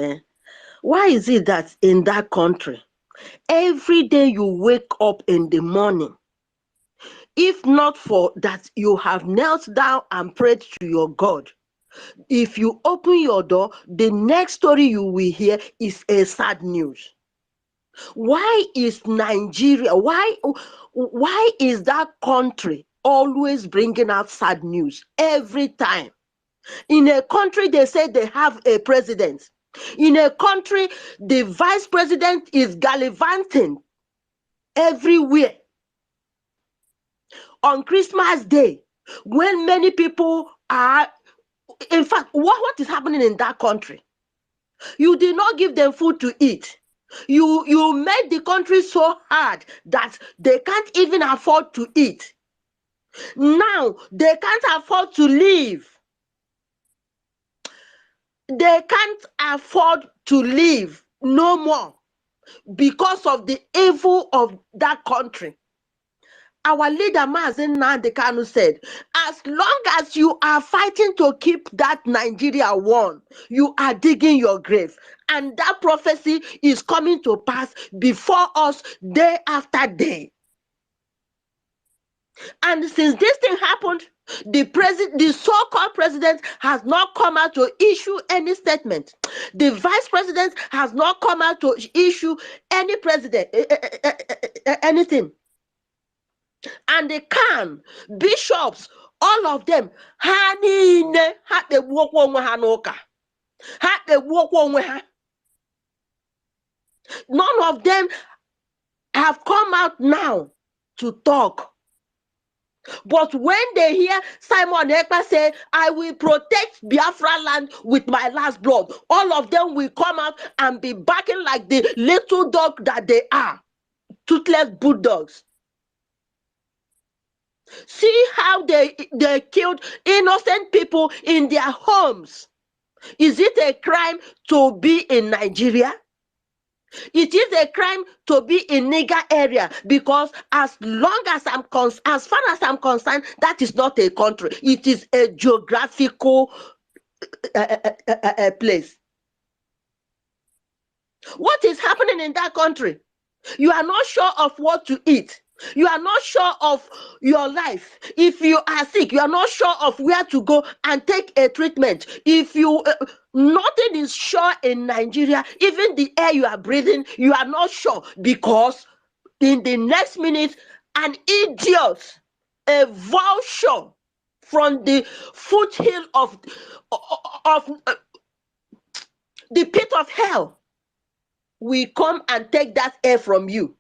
why is it that in that country, every day you wake up in the morning, if not for that you have knelt down and prayed to your God, if you open your door, the next story you will hear is a sad news? Why is Nigeria, why is that country always bringing out sad news every time? In a country, they say they have a president. In a country, the vice president is gallivanting everywhere. On Christmas Day, when many people are, in fact, what is happening in that country? You did not give them food to eat. You made the country so hard that they can't even afford to eat. Now, they can't afford to live. They can't afford to live no more because of the evil of that country. Our leader, Mazen Nnamdi Kanu, said, as long as you are fighting to keep that Nigeria one, you are digging your grave. And that prophecy is coming to pass before us day after day. And since this thing happened, the so-called president has not come out to issue any statement. The vice president has not come out to issue any anything. And the Khan, bishops, all of them, none of them have come out now to talk. But when they hear Simon Ekpa say, I will protect Biafra land with my last blood, all of them will come out and be barking like the little dog that they are, toothless bulldogs. See how they killed innocent people in their homes. Is it a crime to be in Nigeria? It is a crime to be in Niger area, because as long as as far as I'm concerned, that is not a country. It is a geographical place. What is happening in that country? You are not sure of what to eat. You are not sure of your life. If you are sick, you are not sure of where to go and take a treatment. If you nothing is sure in Nigeria, even the air you are breathing, you are not sure, because in the next minute, an idiot, a vulture from the foothill of the pit of hell will come and take that air from you.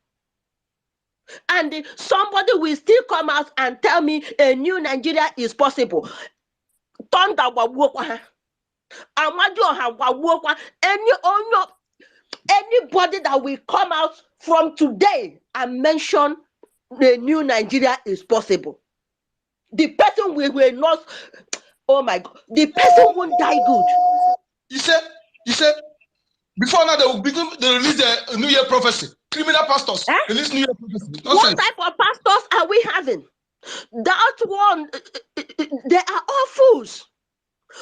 And somebody will still come out and tell me a new Nigeria is possible. Anybody that will come out from today and mention the new Nigeria is possible, the person will not, oh my God, the person won't die good. You said, before now they will begin to release the New Year prophecy. Criminal pastors release New Year prophecy. What type of pastors are we having? That one, they are all fools.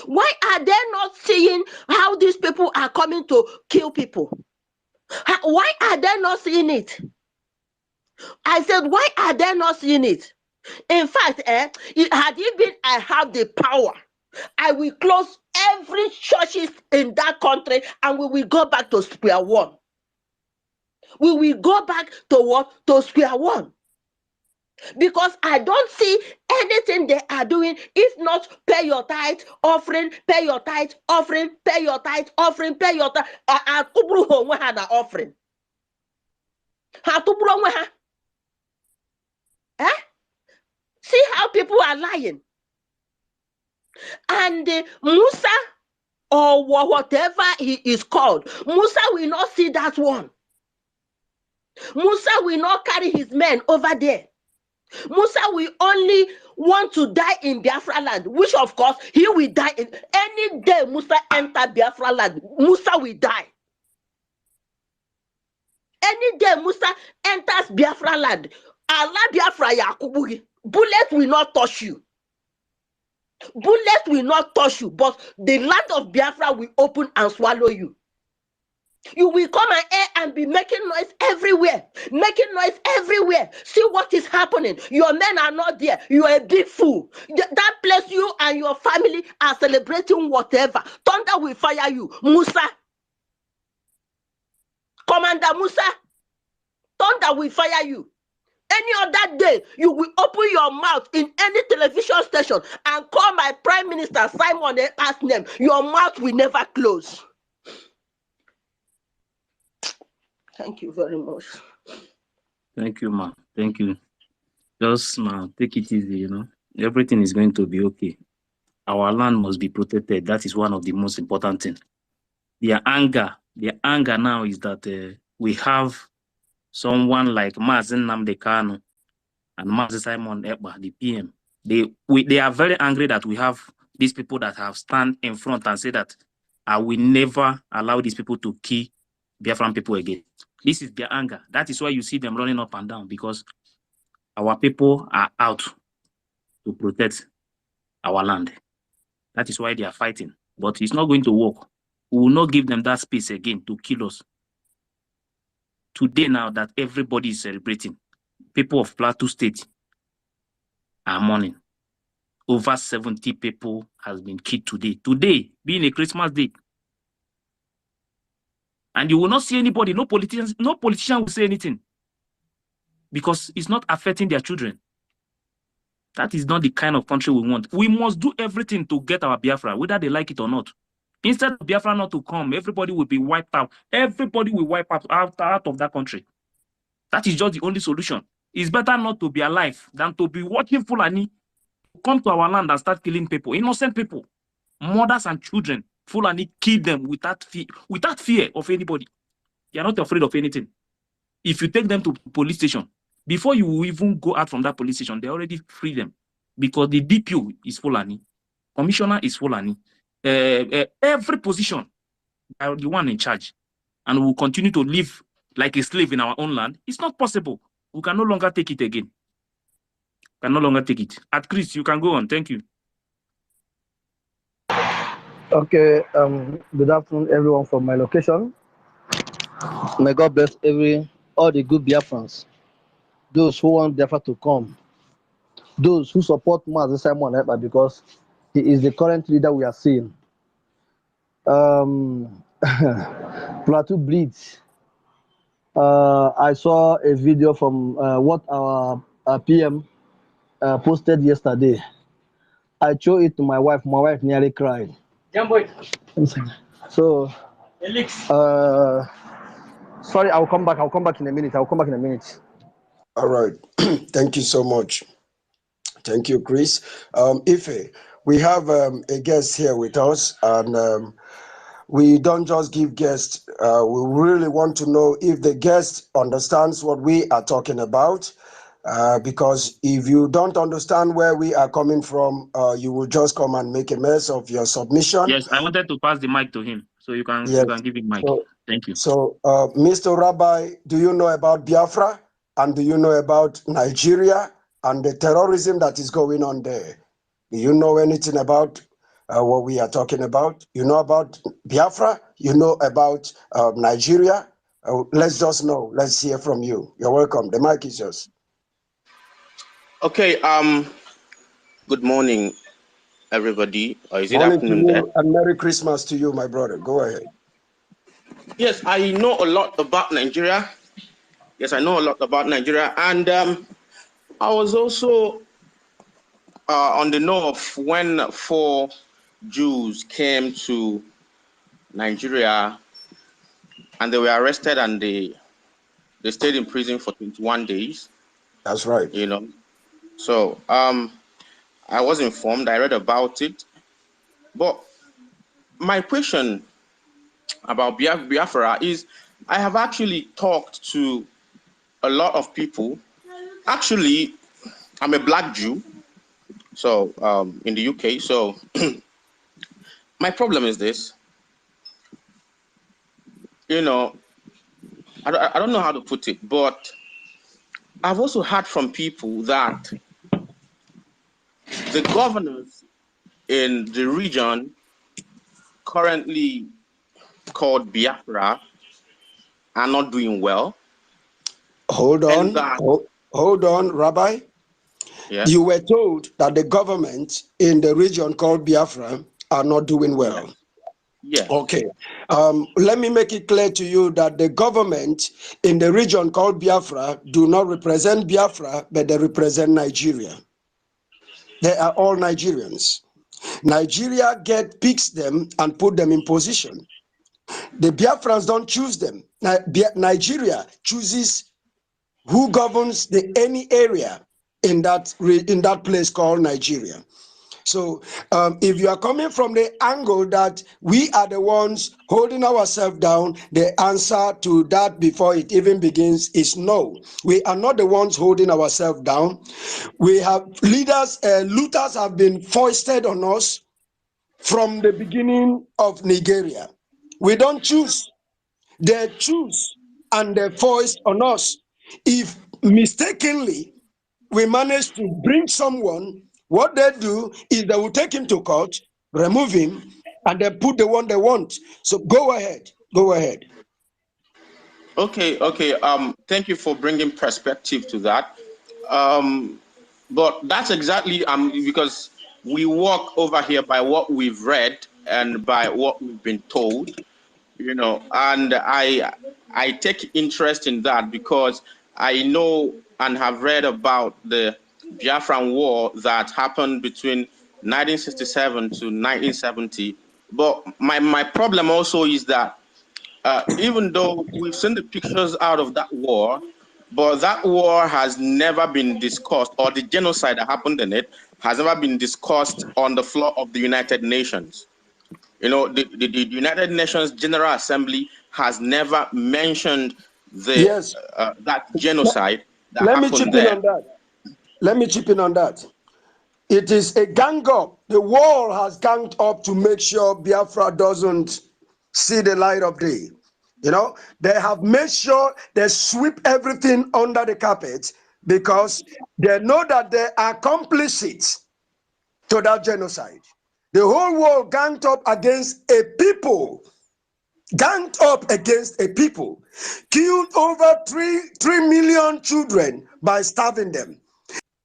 Why are they not seeing how these people are coming to kill people? Why are they not seeing it? I said, why are they not seeing it? In fact, had it been I have the power, I will close every churches in that country and we will go back to square one. We will go back to what? To square one. Because I don't see anything they are doing if not pay your tithe, offering, pay your tithe, offering, pay your tithe, offering, pay your tithe. Offering. See how people are lying. And Musa, or whatever he is called, Musa will not see that one. Musa will not carry his men over there. Musa will only want to die in Biafra land, which of course he will die in any day. Musa enter Biafra land, Musa will die. Any day Musa enters Biafra land, Allah Biafra Yakubu, bullet will not touch you. Bullet will not touch you, but the land of Biafra will open and swallow you. You will come and air and be making noise everywhere. Making noise everywhere. See what is happening. Your men are not there. You are a big fool. That place you and your family are celebrating whatever. Thunder will fire you. Musa. Commander Musa. Thunder will fire you. Any other day, you will open your mouth in any television station and call my Prime Minister Simon Ekpa's name. Your mouth will never close. Thank you very much. Thank you, ma. Thank you. Just, ma, take it easy, you know. Everything is going to be okay. Our land must be protected. That is one of the most important things. Their anger now is that we have someone like Mazen Nnamdi Kanu and Mazen Simon Ekpa, the PM. They are very angry that we have these people that have stand in front and say that I will never allow these people to kill Biafran people again. This is their anger. That is why you see them running up and down, because our people are out to protect our land. That is why they are fighting. But it's not going to work. We will not give them that space again to kill us. Today now that everybody is celebrating, people of Plateau State are mourning. Over 70 people has been killed today. Today being a Christmas day. And you will not see anybody, no politician will say anything, because it's not affecting their children. That is not the kind of country we want. We must do everything to get our Biafra, whether they like it or not. Instead of Biafra not to come, everybody will be wiped out. Everybody will wipe out of that country. That is just the only solution. It's better not to be alive than to be watching Fulani come to our land and start killing people, innocent people, mothers and children. Fulani kill them without fear of anybody. They are not afraid of anything. If you take them to police station, before you will even go out from that police station, they already free them, because the DPO is Fulani, commissioner is Fulani, every position by the one in charge, and we will continue to live like a slave in our own land. It's not possible. We can no longer take it again. Can no longer take it. At Chris, you can go on. Thank you. Okay, good afternoon, everyone from my location. May God bless all the good Biafrans, those who want Biafra to come, those who support Mazi Simon Ekpa because he is the current leader we are seeing. Plateau bleeds. I saw a video from what our PM posted yesterday. I showed it to my wife. My wife nearly cried. So, sorry, I'll come back. I'll come back in a minute. All right. Thank you so much. Thank you, Chris. Ife, we have a guest here with us, and we don't just give guests. We really want to know if the guest understands what we are talking about. Because if you don't understand where we are coming from, you will just come and make a mess of your submission. Yes, I wanted to pass the mic to him, so you can give him mic. Thank you. So, Mr. Rabbi, do you know about Biafra, and do you know about Nigeria and the terrorism that is going on there? Do you know anything about what we are talking about? You know about Biafra? You know about Nigeria? Let's just know. Let's hear from you. You're welcome. The mic is yours. Okay, good morning, everybody. Or is it Morning afternoon to there? you, and Merry Christmas to you, my brother. Go ahead. Yes, I know a lot about Nigeria. And I was also on the know of when 4 Jews came to Nigeria and they were arrested and they stayed in prison for 21 days. That's right. You know, so I was informed, I read about it. But my question about Biafra is, I have actually talked to a lot of people. Actually, I'm a black Jew, so in the UK. So my problem is this. You know, I don't know how to put it, but I've also heard from people that the governors in the region currently called Biafra are not doing well. Hold on, hold on, Rabbi. Yeah. You were told that the government in the region called Biafra are not doing well. Yes. Okay. Let me make it clear to you that the government in the region called Biafra do not represent Biafra, but they represent Nigeria. They are all Nigerians. Nigeria picks them and put them in position. The Biafrans don't choose them. Nigeria chooses who governs any area in that place called Nigeria. So if you are coming from the angle that we are the ones holding ourselves down, the answer to that before it even begins is no. We are not the ones holding ourselves down. We have leaders, looters have been foisted on us from the beginning of Nigeria. We don't choose. They choose and they foist on us. If mistakenly we manage to bring someone, what they do is they will take him to court, remove him, and then put the one they want. So go ahead. Okay. Thank you for bringing perspective to that. But that's exactly because we walk over here by what we've read and by what we've been told, you know, and I take interest in that because I know and have read about the Biafran War that happened between 1967 to 1970. But my problem also is that even though we've seen the pictures out of that war, but that war has never been discussed, or the genocide that happened in it has never been discussed on the floor of the United Nations. You know, the United Nations General Assembly has never mentioned Yes. that genocide that Let me happened chip in there. on that. it is a gang up. The wall has ganged up to make sure Biafra doesn't see the light of day. You know, they have made sure they sweep everything under the carpet because they know that they are complicit to that genocide. The whole world ganged up against a people, killed over 3 million children by starving them.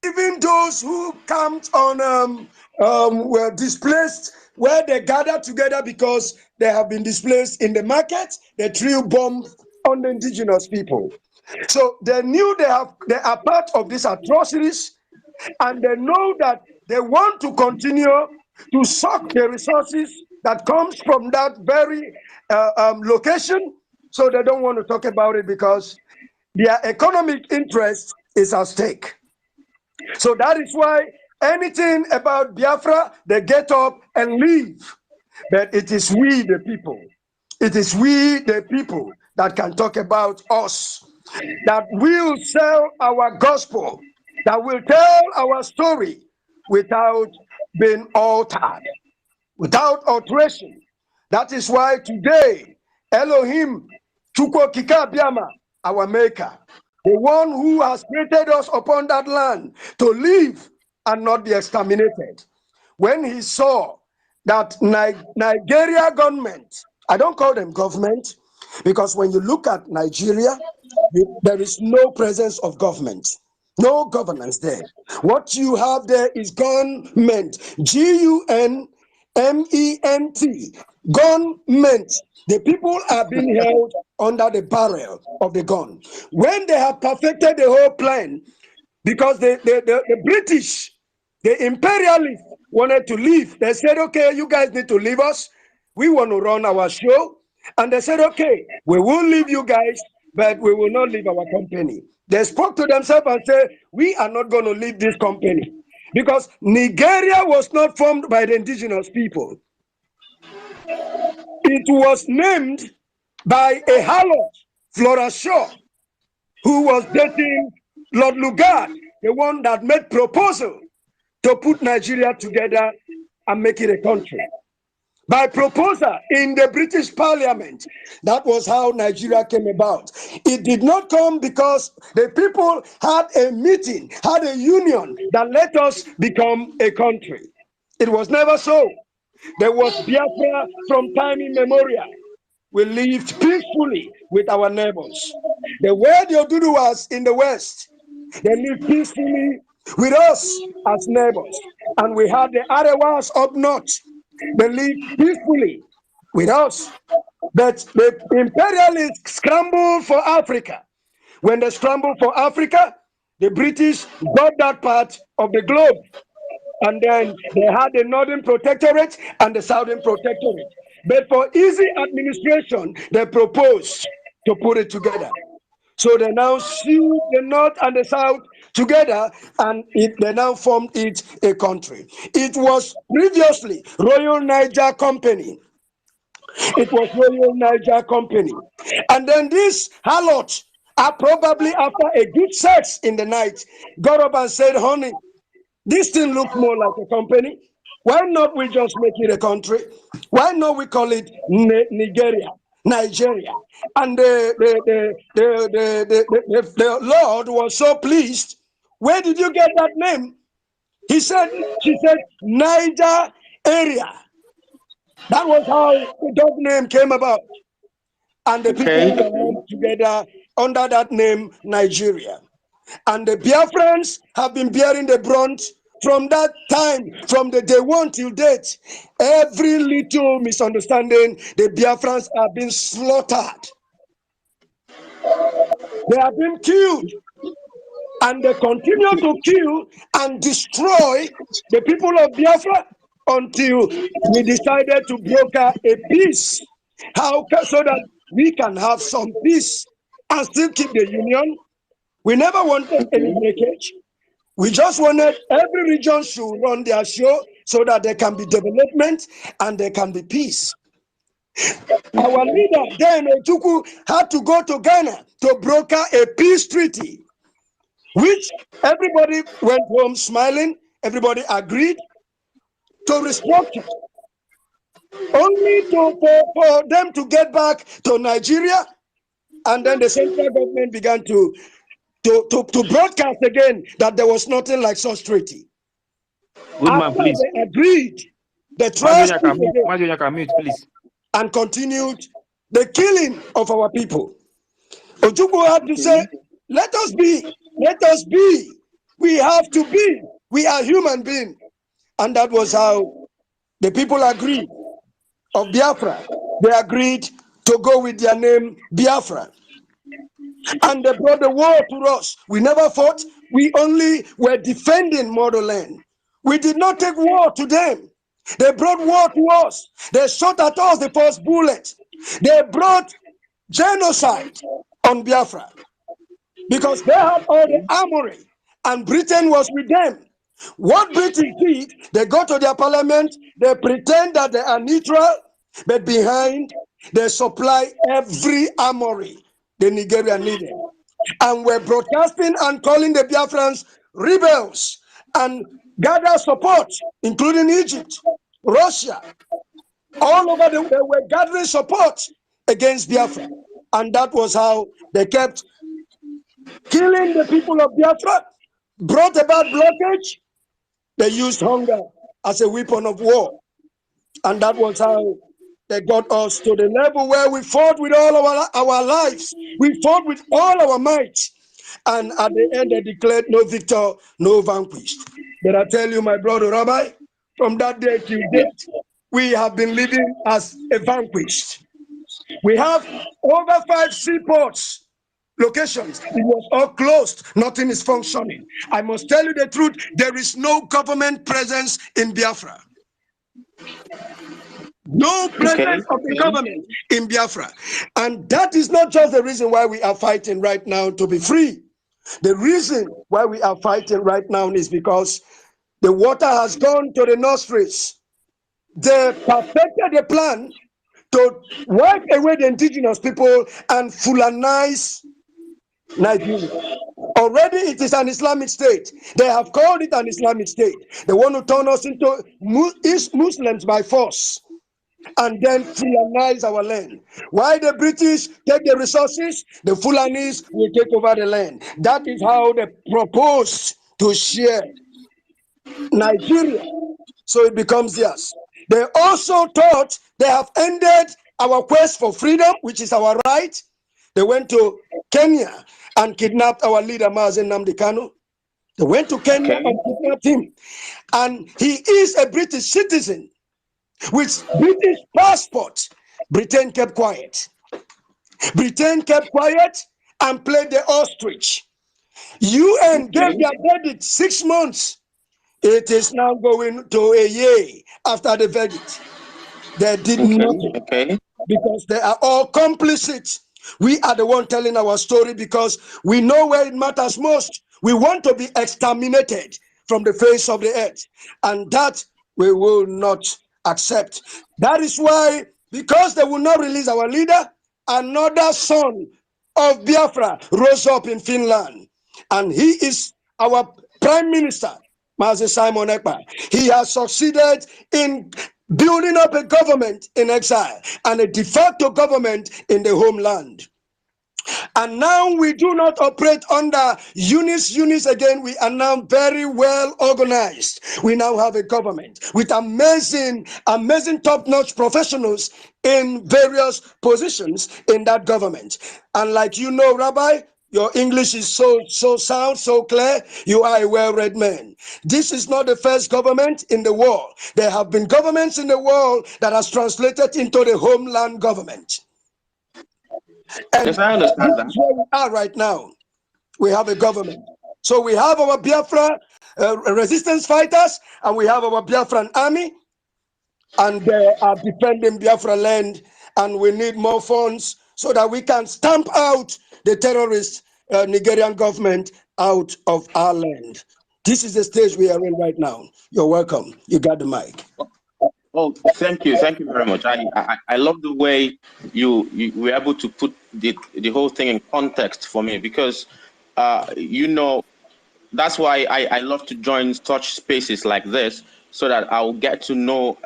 Even those who camped on were displaced where they gathered together because they have been displaced in the market. They threw bombs on the indigenous people. So they knew they are part of these atrocities, and they know that they want to continue to suck the resources that comes from that very location. So they don't want to talk about it because their economic interest is at stake. So that is why anything about Biafra, they get up and leave. But it is we, the people. It is we, the people, that can talk about us, that will sell our gospel, that will tell our story without being altered, without alteration. That is why today, Elohim, Chukwokika Biama, our maker, the one who has created us upon that land to live and not be exterminated. When he saw that Nigeria government, I don't call them government, because when you look at Nigeria, there is no presence of government, no governance there. What you have there is government, G-U-N-M-E-N-T, government. The people are being held under the barrel of the gun. When they have perfected the whole plan, because the British, the imperialists wanted to leave. They said, okay, you guys need to leave us. We want to run our show. And they said, okay, we will leave you guys, but we will not leave our company. They spoke to themselves and said, we are not going to leave this company. Because Nigeria was not formed by the indigenous people. It was named by a harlot, Flora Shaw, who was dating Lord Lugard, the one that made proposal to put Nigeria together and make it a country. By proposal in the British Parliament, that was how Nigeria came about. It did not come because the people had a meeting, had a union that let us become a country. It was never so. There was Biafra from time immemorial. We lived peacefully with our neighbors. The way the Oduduwas in the West, they lived peacefully with us as neighbors. And we had the Arewas up north. They lived peacefully with us. But the imperialists scrambled for Africa. When they scrambled for Africa, the British got that part of the globe. And then they had the Northern Protectorate and the Southern Protectorate. But for easy administration, they proposed to put it together. So they now sued the North and the South together, and they now formed it a country. It was previously Royal Niger Company. It was Royal Niger Company. And then this harlot, probably after a good sex in the night, got up and said, honey, this thing looks more like a company. Why not we just make it a country? Why not we call it Nigeria? And the Lord was so pleased. Where did you get that name? She said, Niger area. That was how the dog name came about. And the people were together under that name, Nigeria. And the Biafrans have been bearing the brunt from that time, from the day one till date. Every little misunderstanding, the Biafrans have been slaughtered. They have been killed. And they continue to kill and destroy the people of Biafra until we decided to broker a peace. So that we can have some peace and still keep the union. We never wanted any breakage. We just wanted every region should run their show so that there can be development and there can be peace. Our leader then, Ojuku, had to go to Ghana to broker a peace treaty, which everybody went home smiling. everybody agreed to restructure, only for them to get back to Nigeria, and then the central government began to broadcast again that there was nothing like such treaty. Good man, After please. they agreed, the trust mute, please. and continued the killing of our people. Ojukwu had to say, let us be, we have to be, we are human beings. And that was how the people agreed of Biafra. They agreed to go with their name Biafra. And they brought the war to us. We never fought. We only were defending motherland. We did not take war to them. They brought war to us. They shot at us the first bullet. They brought genocide on Biafra because they had all the armory and Britain was with them. What British did, they go to their parliament, they pretend that they are neutral, but behind, they supply every armory the Nigeria needed. And we're broadcasting and calling the Biafrans rebels and gather support, including Egypt, Russia. All over they were gathering support against Biafra. And that was how they kept killing the people of Biafra, brought about blockage. They used hunger as a weapon of war. And that was how they got us to the level where we fought with all our lives. We fought with all our might. And at the end, they declared no victor, no vanquished. But I tell you, my brother Rabbi, from that day till date, we have been living as a vanquished. We have over 5 seaports locations. It was all closed. Nothing is functioning. I must tell you the truth. There is no government presence in Biafra. No presence of the government in Biafra. And that is not just the reason why we are fighting right now to be free. The reason why we are fighting right now is because the water has gone to the nostrils. They perfected a plan to wipe away the indigenous people and Fulanize Nigeria. Already it is an Islamic state. They have called it an Islamic state. They want to turn us into Muslims by force and then Fulanize our land. Why the British take the resources, the Fulanis will take over the land. That is how they propose to share Nigeria, so it becomes theirs. They also thought they have ended our quest for freedom, which is our right. They went to Kenya and kidnapped our leader, Mazen Nnamdi Kanu. They went to Kenya and kidnapped him. And he is a British citizen with British passport. Britain kept quiet. Britain kept quiet and played the ostrich. UN gave their verdict 6 months. It is now going to a year after the verdict. They did nothing because they are all complicit. We are the one telling our story because we know where it matters most. We want to be exterminated from the face of the earth, and that we will not accept. That is why, because they will not release our leader, another son of Biafra rose up in Finland, and he is our prime minister, Mazi Simon Ekpa. He has succeeded in building up a government in exile and a de facto government in the homeland. And now we do not operate under units again. We are now very well organized. We now have a government with amazing top-notch professionals in various positions in that government. And like you know, Rabbi, your English is so sound, so clear. You are a well-read man. This is not the first government in the world. There have been governments in the world that has translated into the homeland government. And yes, I understand that. This is where we are right now. We have a government. So we have our Biafra resistance fighters, and we have our Biafran army, and they are defending Biafra land, and we need more funds so that we can stamp out the terrorist Nigerian government out of our land. This is the stage we are in right now. You're welcome. You got the mic. Oh, thank you very much. I love the way you were able to put the whole thing in context for me, because you know, that's why I love to join such spaces like this, so that I'll get to know,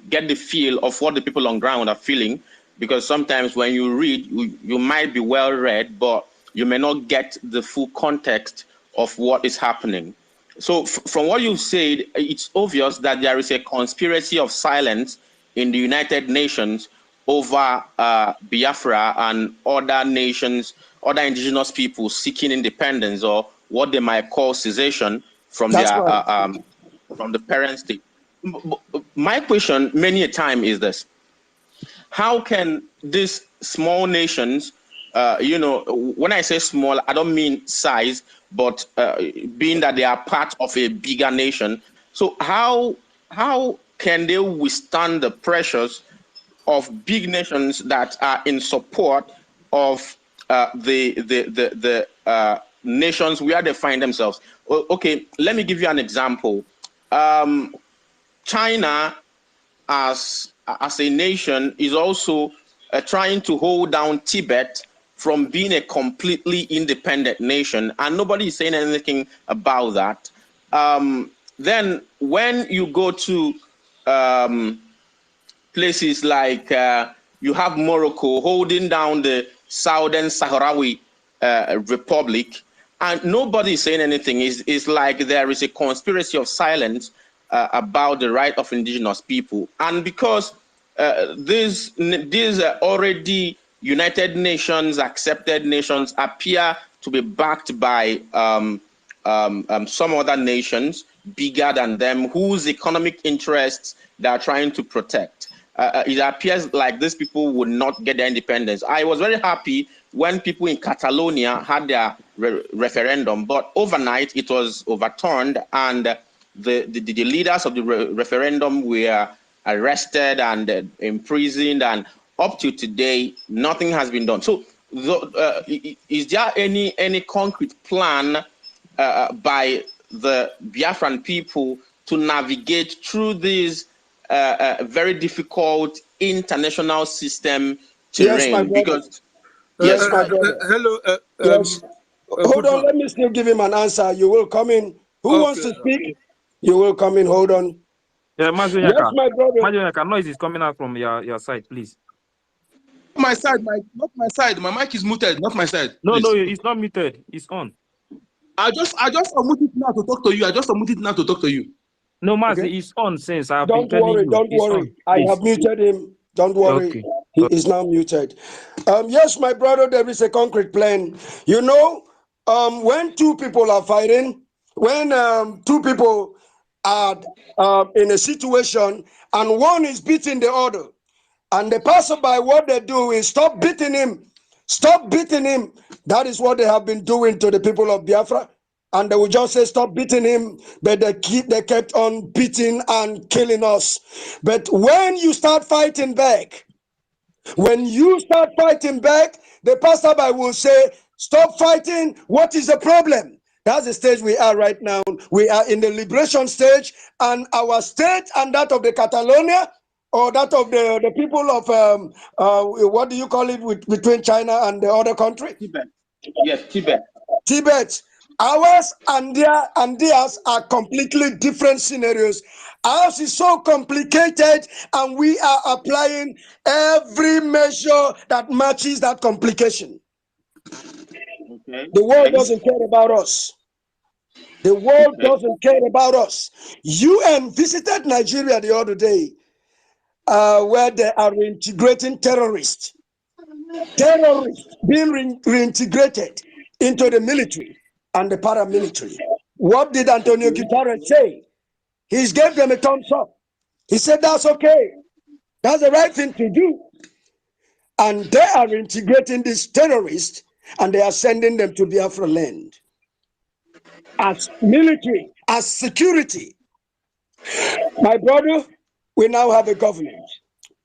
get the feel of what the people on ground are feeling. Because sometimes when you read, you might be well read, but you may not get the full context of what is happening. So from what you've said, it's obvious that there is a conspiracy of silence in the United Nations over Biafra and other nations, other indigenous people seeking independence, or what they might call secession from That's their right. from the parent state. My question many a time is this: how can these small nations, when I say small, I don't mean size, but being that they are part of a bigger nation, so how can they withstand the pressures of big nations that are in support of the nations where they find themselves? Okay, let me give you an example. China, as a nation, is also trying to hold down Tibet from being a completely independent nation, and nobody is saying anything about that. Then when you go to places like you have Morocco holding down the Southern Sahrawi Republic, and nobody is saying anything. It's like there is a conspiracy of silence about the right of indigenous people. And because these already United Nations accepted nations appear to be backed by some other nations bigger than them, whose economic interests they are trying to protect. It appears like these people would not get their independence. I was very happy when people in Catalonia had their referendum, but overnight it was overturned, and the leaders of the referendum were arrested and imprisoned, and up to today nothing has been done. So is there any concrete plan by the Biafran people to navigate through this very difficult international system Yes, my terrain? brother. Because Yes, yes, my right. brother. Hello, Yes. Hold on, Goodman. let me still give him an answer. You will come in. Who wants Okay. to speak? You will come in. Hold on. Yeah, Yes, my brother. Mazunyaka, noise is coming out from your side, please. My side, not my side. My mic is muted, not my side. No, Please. no, it's not muted. It's on. I just unmuted now to talk to you. I just unmuted now to talk to you. No, Mazi, Okay. it's on since I've been Don't telling worry, you. don't It's worry. on, I please. have muted him. Don't worry. Okay. He is now muted. Yes, my brother, there is a concrete plan. You know, when two people are fighting, when two people are in a situation and one is beating the other, and the passerby, what they do is stop beating him. Stop beating him. That is what they have been doing to the people of Biafra. And they will just say, stop beating him. But they kept on beating and killing us. But when you start fighting back, the passerby will say, stop fighting. What is the problem? That's the stage we are right now. We are in the liberation stage, and our state and that of the Catalonia, or that of the people of what do you call it, between China and the other country? Tibet. Yes, Tibet. Tibet. Ours and theirs are completely different scenarios. Ours is so complicated, and we are applying every measure that matches that complication. Okay. The world Thanks. doesn't care about us. The world doesn't care about us. UN visited Nigeria the other day, where they are reintegrating terrorists. Terrorists being reintegrated into the military and the paramilitary. What did Antonio Guterres say? He gave them a thumbs up. He said, that's okay. That's the right thing to do. And they are integrating these terrorists, and they are sending them to Biafra land as military, as security. My brother, we now have a government.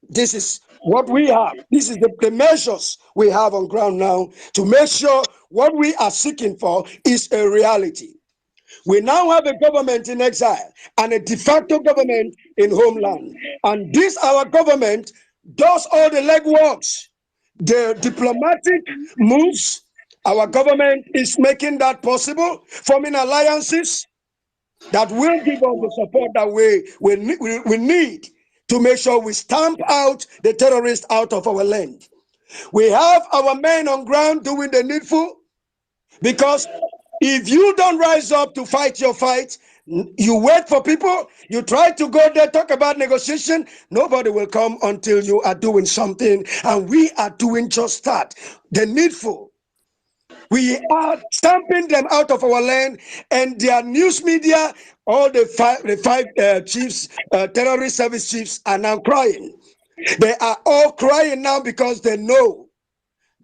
This is what we have. This is the measures we have on ground now to make sure what we are seeking for is a reality. We now have a government in exile and a de facto government in homeland. And this, our government, does all the legworks, the diplomatic moves, Our government is making that possible, forming alliances that will give us the support that we need to make sure we stamp out the terrorists out of our land. We have our men on ground doing the needful, because if you don't rise up to fight your fight, you wait for people, you try to go there, talk about negotiation, nobody will come until you are doing something, and we are doing just that, the needful. We are stamping them out of our land, and their news media, all the five chiefs, terrorist service chiefs, are now crying. They are all crying now because they know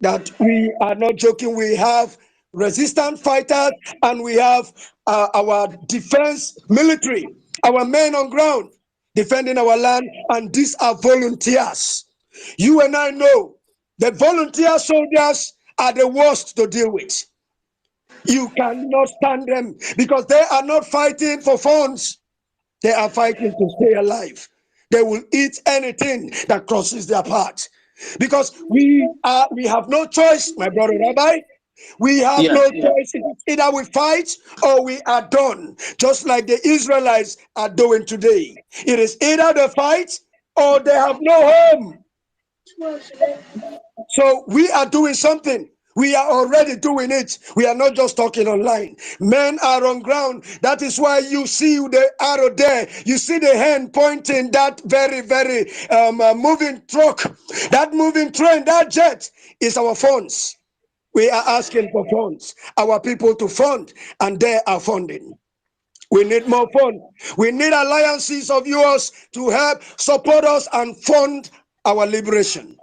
that we are not joking. We have resistant fighters, and we have our defense military, our men on ground defending our land, and these are volunteers. You and I know that volunteer soldiers are the worst to deal with. You cannot stand them because they are not fighting for funds. They are fighting to stay alive. They will eat anything that crosses their path. Because we have no choice, my brother Rabbi. We have no choice. Either we fight or we are done, just like the Israelites are doing today. It is either they fight or they have no home. So we are doing something. We are already doing it. We are not just talking online. Men are on ground. That is why you see the arrow there. You see the hand pointing that very, very moving truck. That moving train, that jet is our funds. We are asking for funds. Our people to fund, and they are funding. We need more fund. We need alliances of yours to help support us and fund our liberation.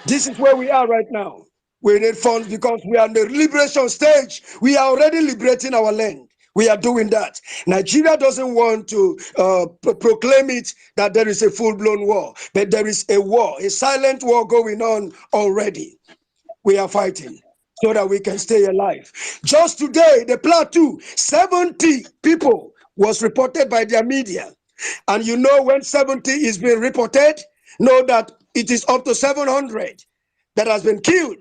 This is where we are right now. We need funds because we are on the liberation stage. We are already liberating our land. We are doing that. Nigeria doesn't want to proclaim it that there is a full-blown war, but there is a war, a silent war going on already. We are fighting so that we can stay alive. Just today, the plateau, 70 people was reported by their media. And you know, when 70 is being reported, know that it is up to 700 that has been killed.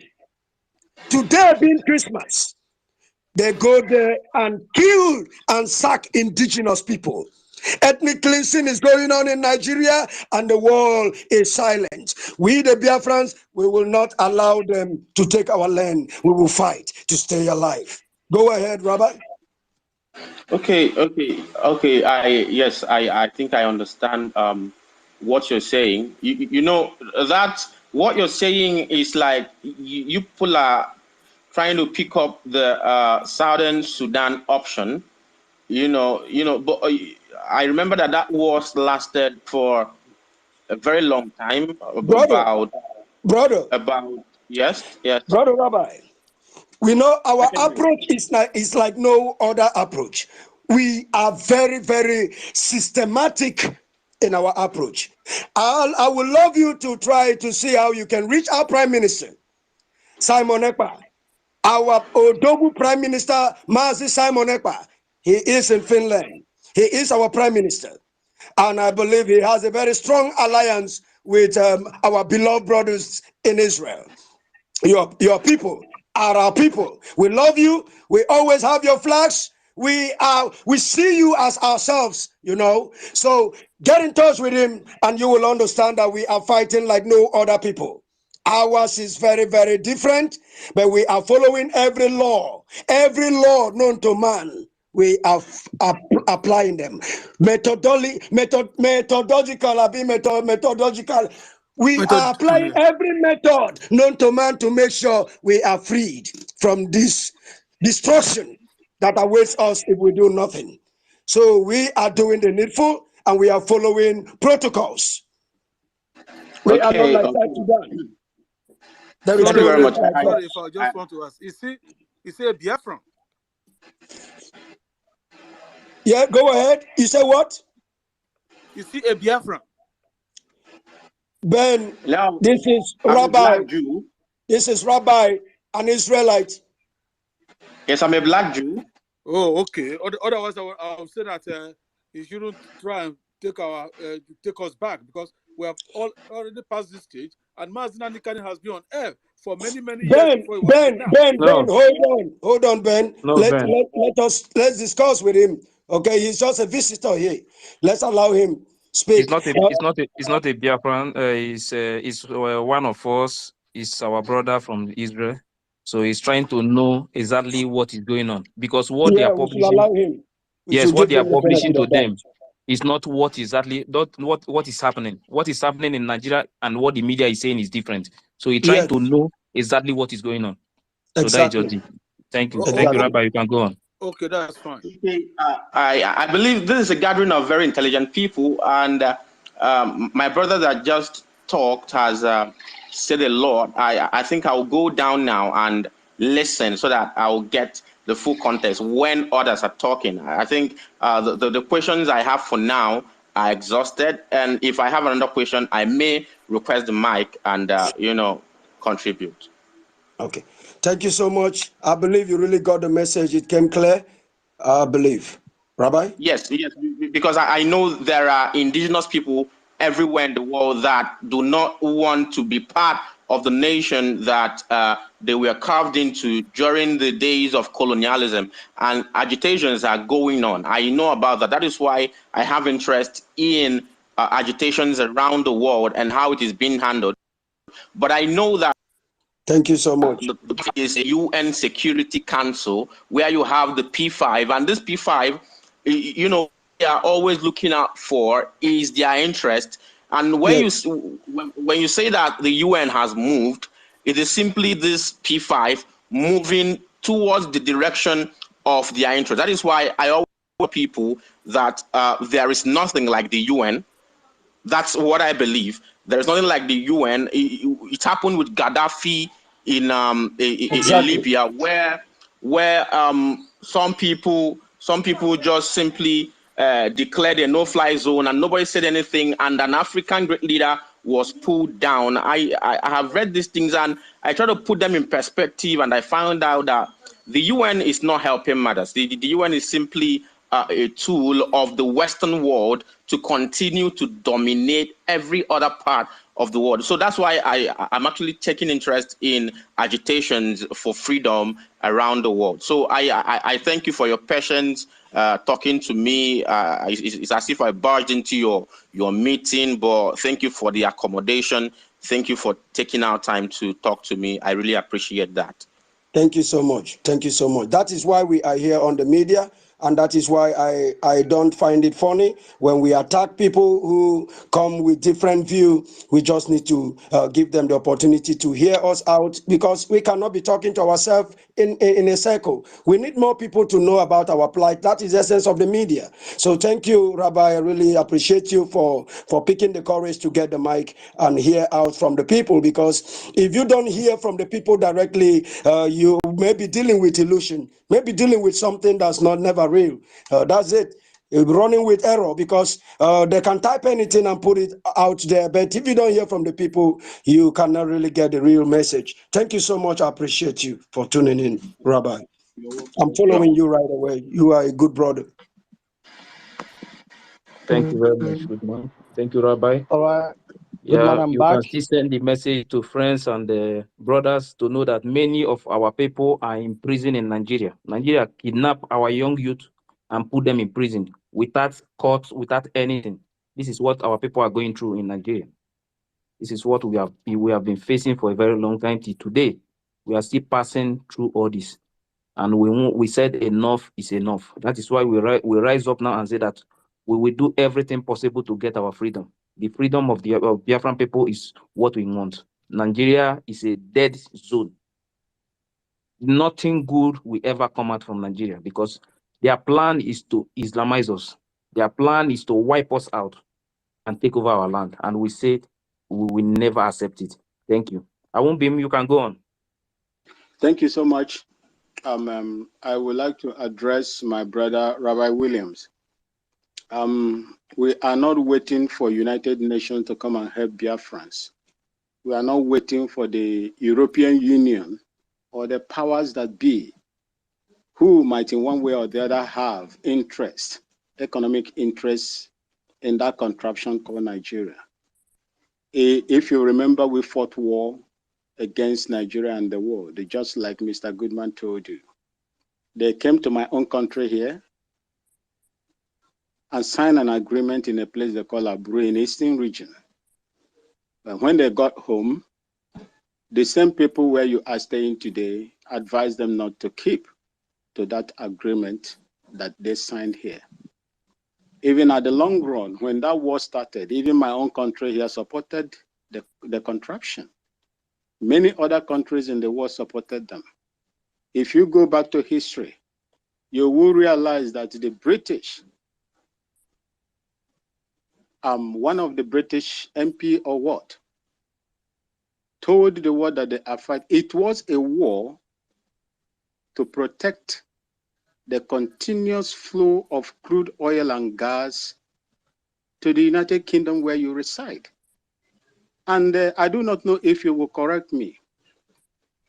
Today being Christmas, they go there and kill and sack indigenous people. Ethnic cleansing is going on in Nigeria, and the world is silent. We, the Biafrans, we will not allow them to take our land. We will fight to stay alive. Go ahead, Rabbi. Okay. I think I understand what you're saying. You know that what you're saying is like you people are trying to pick up the Southern Sudan option. But I remember that wars lasted for a very long time. Brother, Yes. Brother Rabbi. We know our approach is like no other approach. We are very, very systematic in our approach. I would love you to try to see how you can reach our Prime Minister, Simon Ekpa, our Odogu Prime Minister, Mazi Simon Ekpa. He is in Finland. He is our Prime Minister. And I believe he has a very strong alliance with our beloved brothers in Israel. Your people are our people. We love you. We always have your flags. We see you as ourselves, So get in touch with him, and you will understand that we are fighting like no other people. Ours is very, very different, but we are following every law known to man. We are applying them. Methodological. We are applying every method known to man to make sure we are freed from this destruction that awaits us if we do nothing. So we are doing the needful, and we are following protocols. We are not like that Sudan. Thank you very much. Sorry if I just want to ask. Is he a Biafran? Yeah, go ahead. You say what? Is he a Biafran? Ben, now, this is I'm Rabbi. a black Jew. This is Rabbi, an Israelite. Yes, I'm a black Jew. Oh, okay. Otherwise, I would say that he shouldn't try and take us back, because we have already passed this stage, and Mazin Nikani has been on air for many years before he was kidnapped. Ben, hold on, Ben. No, Ben. Let's discuss with him. Okay, he's just a visitor here. Let's allow him It's speak. not a Biafran. He's one of us. He's our brother from Israel. So he's trying to know exactly what is going on, because what they are We should publishing, allow him. what they are The publishing benefit to of that. them is not what exactly not what is happening. What is happening in Nigeria and what the media is saying is different. So he's trying to know exactly what is going on. So that is just it. Thank you. Thank you, Rabbi. You can go on. Okay, that's fine. Okay, I believe this is a gathering of very intelligent people, and my brother that just talked has said a lot. I think I'll go down now and listen so that I'll get the full context when others are talking. I think the questions I have for now are exhausted, and if I have another question, I may request the mic and contribute. Okay. Thank you so much. I believe you really got the message. It came clear. I believe. Rabbi? Yes, because I know there are indigenous people everywhere in the world that do not want to be part of the nation that they were carved into during the days of colonialism, and agitations are going on. I know about that. That is why I have interest in agitations around the world and how it is being handled. But I know that thank you so much. The is a UN Security Council where you have the P5, and this P5, they are always looking out for is their interest. And when you say that the UN has moved, it is simply this P5 moving towards the direction of their interest. That is why I always tell people that there is nothing like the UN. That's what I believe. There's nothing like the UN. It happened with Gaddafi in Libya, where some people just simply declared a no-fly zone and nobody said anything, and an African great leader was pulled down. I have read these things and I try to put them in perspective, and I found out that the UN is not helping matters. The UN is simply a tool of the Western world to continue to dominate every other part of the world. So that's why I'm actually taking interest in agitations for freedom around the world. So I thank you for your patience talking to me. It's as if I barged into your meeting, but thank you for the accommodation. Thank you for taking our time to talk to me. I really appreciate that. Thank you so much. Thank you so much. That is why we are here on the media. And that is why I don't find it funny when we attack people who come with different view. We just need to give them the opportunity to hear us out, because we cannot be talking to ourselves in a circle. We need more people to know about our plight. That is the essence of the media. So thank you, Rabbi. I really appreciate you for picking the courage to get the mic and hear out from the people, because if you don't hear from the people directly, you may be dealing with illusion, maybe dealing with something that's never real. That's it. Running with error, because they can type anything and put it out there, but if you don't hear from the people, you cannot really get the real message. Thank you so much. I appreciate you for tuning in, Rabbi. I'm following you right away. You are a good brother. Thank you very much. Good morning. Thank you, Rabbi. All right. Good Yeah, man, I'm you back. can still send the message to friends and brothers to know that many of our people are in prison in Nigeria. Nigeria kidnap our young youth and put them in prison without court, without anything. This is what our people are going through in Nigeria. This is what we have been facing for a very long time. Till today, we are still passing through all this, and we said enough is enough. That is why we rise up now and say that we will do everything possible to get our freedom. The freedom of the Biafran people is what we want. Nigeria is a dead zone. Nothing good will ever come out from Nigeria, because their plan is to Islamize us. Their plan is to wipe us out and take over our land. And we said we will never accept it. Thank you. I won't be, you can go on. Thank you so much. I would like to address my brother, Rabbi Williams. We are not waiting for United Nations to come and help Biafrans. We are not waiting for the European Union or the powers that be, who might in one way or the other have interest, economic interest in that contraption called Nigeria. If you remember, we fought war against Nigeria and the world, just like Mr. Goodman told you. They came to my own country here and signed an agreement in a place they call Abru in Eastern region. But when they got home, the same people where you are staying today advised them not to keep to that agreement that they signed here. Even at the long run, when that war started, even my own country here supported the contraption. Many other countries in the world supported them. If you go back to history, you will realize that the British, one of the British MP or what, told the world that they are fighting. It was a war to protect the continuous flow of crude oil and gas to the United Kingdom where you reside. And I do not know if you will correct me.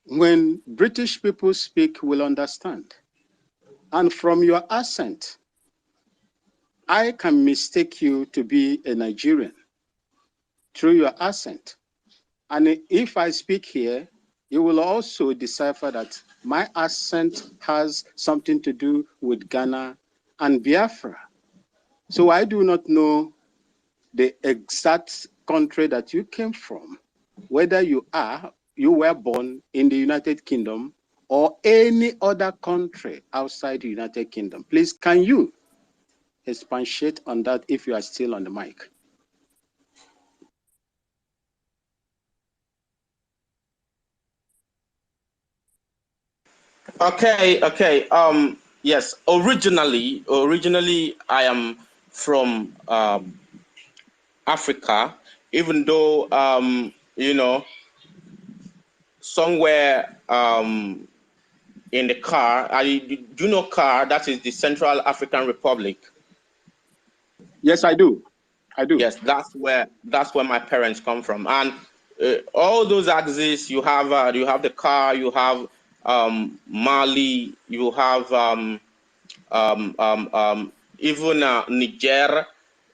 When British people speak, will understand. And from your accent, I can mistake you to be a Nigerian through your accent. And if I speak here, you will also decipher that my accent has something to do with Ghana and Biafra. So I do not know the exact country that you came from, whether you were born in the United Kingdom or any other country outside the United Kingdom. Please, can you expatiate on that if you are still on the mic? Okay. Yes. Originally, I am from Africa. Even though somewhere in the car, do you know CAR? That is the Central African Republic. Yes, I do. Yes, that's where my parents come from, and all those axes. You have the CAR, you have Mali, you have even Niger.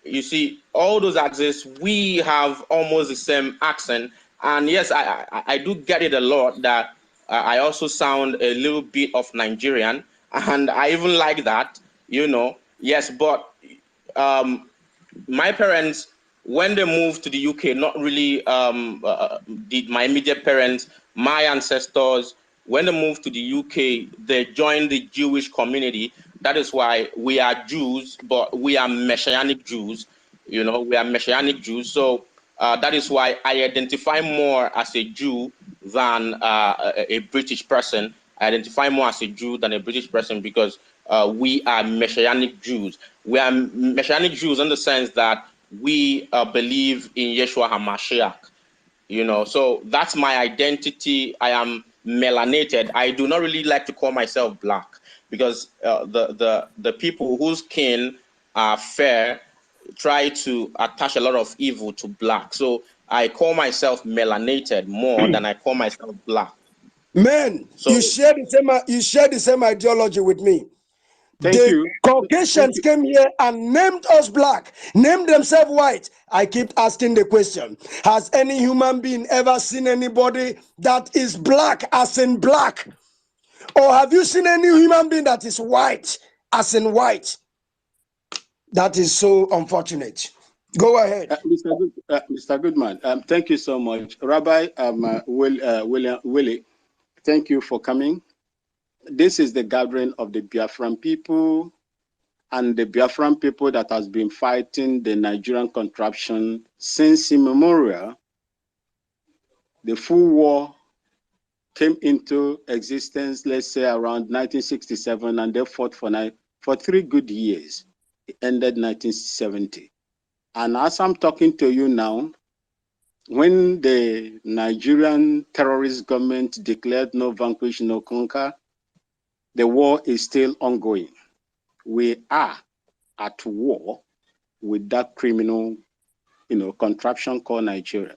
You see, all those axes, we have almost the same accent. And yes, I do get it a lot that I also sound a little bit of Nigerian, and I even like that, Yes, but my parents, when they moved to the UK, not really my immediate parents, my ancestors, when they moved to the UK, they joined the Jewish community. That is why we are Jews, but we are Messianic Jews. We are Messianic Jews. So that is why I identify more as a Jew than a British person. I identify more as a Jew than a British person because we are Messianic Jews. We are Messianic Jews in the sense that we believe in Yeshua HaMashiach. So that's my identity. I am melanated. I do not really like to call myself black because the people whose skin are fair try to attach a lot of evil to black. So I call myself melanated more than I call myself black. Man, so, you share the same ideology with me. Thank you. Caucasians came here and named us black, named themselves white. I keep asking the question, has any human being ever seen anybody that is black as in black? Or have you seen any human being that is white as in white? That is so unfortunate. Go ahead. Mr. Goodman, thank you so much. Rabbi Willie, thank you for coming. This is the gathering of the Biafran people and the Biafran people that has been fighting the Nigerian contraption since immemorial. The full war came into existence, let's say around 1967, and they fought for 3 good years. It ended 1970. And as I'm talking to you now, when the Nigerian terrorist government declared no vanquish, no conquer, the war is still ongoing. We are at war with that criminal, contraption called Nigeria.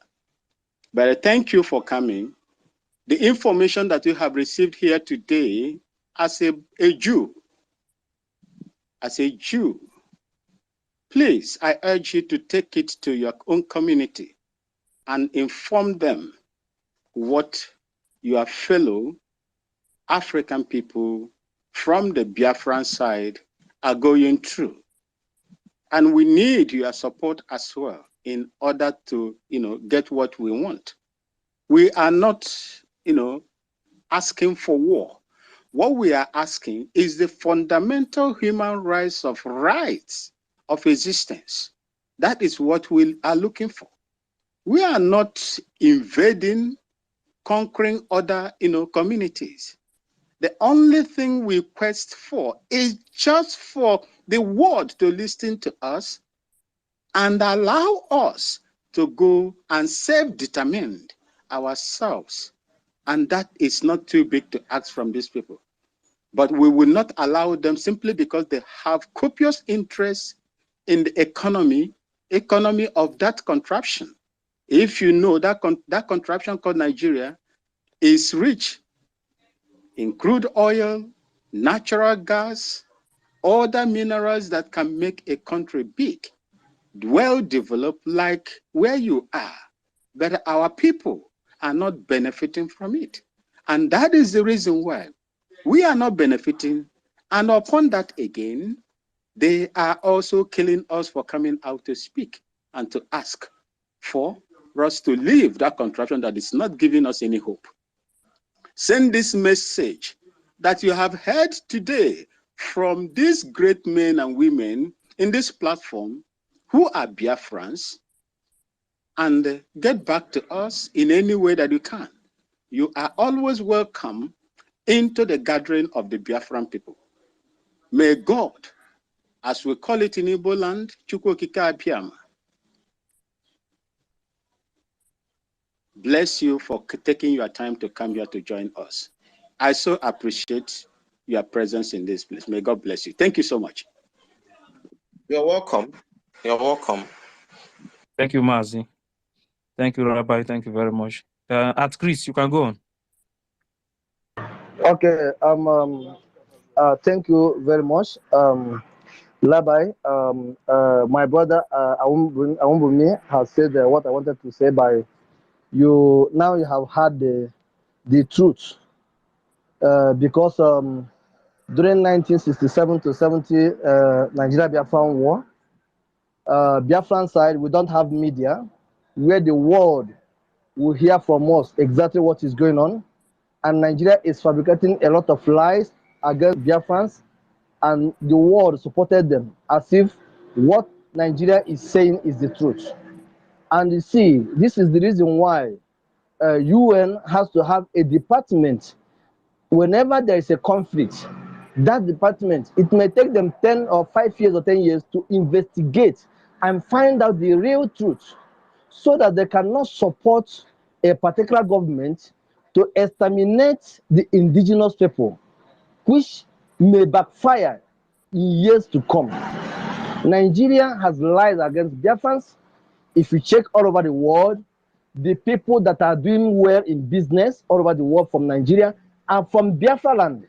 But thank you for coming. The information that you have received here today as a Jew, please, I urge you to take it to your own community and inform them what your fellow African people from the Biafran side are going through. And we need your support as well in order to, get what we want. We are not, asking for war. What we are asking is the fundamental human rights of existence. That is what we are looking for. We are not invading, conquering other, communities. The only thing we quest for is just for the world to listen to us and allow us to go and self-determine ourselves. And that is not too big to ask from these people. But we will not allow them simply because they have copious interest in the economy of that contraption. If you know that that contraption called Nigeria is rich in crude oil, natural gas, other minerals that can make a country big, well developed like where you are, but our people are not benefiting from it. And that is the reason why we are not benefiting. And upon that again, they are also killing us for coming out to speak and to ask for us to leave that contraption that is not giving us any hope. Send this message that you have heard today from these great men and women in this platform who are Biafrans, and get back to us in any way that you can. You are always welcome into the gathering of the Biafran people. May God, as we call it in Igbo land, Chukwokika Abiama, bless you for taking your time to come here to join us. I so appreciate your presence in this place. May God bless you. Thank you so much. You're welcome. You're welcome. Thank you, Mazi. Thank you, Rabbi. Thank you very much. At Chris, you can go on. Okay. Thank you very much, Labai. My brother Awumbumi has said what I wanted to say. By you now, you have had the truth, because during 1967 to 70 Nigeria Biafran War, Biafran side, we don't have media where the world will hear from us exactly what is going on, and Nigeria is fabricating a lot of lies against Biafrans, and the world supported them as if what Nigeria is saying is the truth. And you see, this is the reason why UN has to have a department. Whenever there is a conflict, that department, it may take them 10 or 5 years or 10 years to investigate and find out the real truth, so that they cannot support a particular government to exterminate the indigenous people, which may backfire in years to come. Nigeria has lied against Biafrans. If you check all over the world, the people that are doing well in business all over the world from Nigeria are from Biafra land.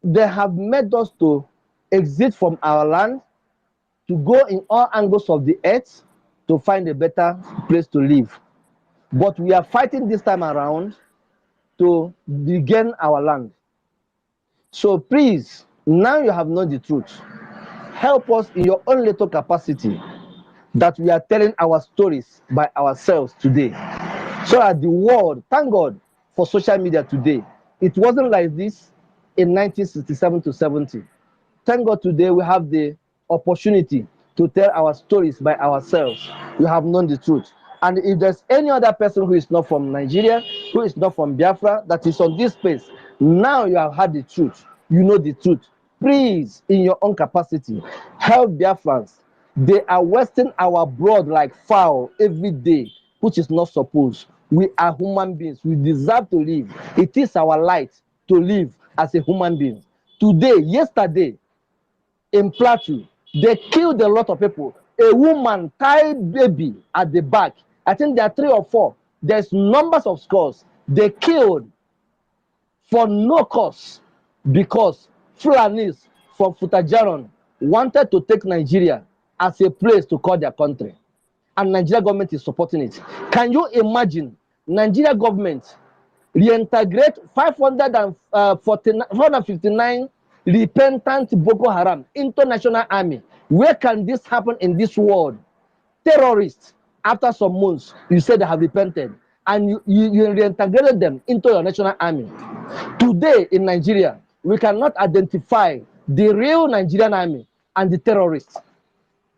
They have made us to exit from our land, to go in all angles of the earth to find a better place to live. But we are fighting this time around to regain our land. So please, now you have known the truth. Help us in your own little capacity that we are telling our stories by ourselves today. So that the world, thank God for social media today. It wasn't like this in 1967 to 70. Thank God today we have the opportunity to tell our stories by ourselves. We have known the truth. And if there's any other person who is not from Nigeria, who is not from Biafra, that is on this space, now you have had the truth. You know the truth. Please, in your own capacity, help Biafrans. They are wasting our blood like fowl every day, which is not supposed. We are human beings. We deserve to live. It is our right to live as a human being. Today, yesterday, in Plateau, they killed a lot of people. A woman tied baby at the back. I think there are 3 or 4. There's numbers of scores. They killed for no cause, because Fulanis from Futajaron wanted to take Nigeria as a place to call their country. And Nigeria government is supporting it. Can you imagine Nigeria government reintegrate 459 repentant Boko Haram into national army. Where can this happen in this world? Terrorists, after some months, you say they have repented, and you reintegrated them into your national army. Today in Nigeria, we cannot identify the real Nigerian army and the terrorists.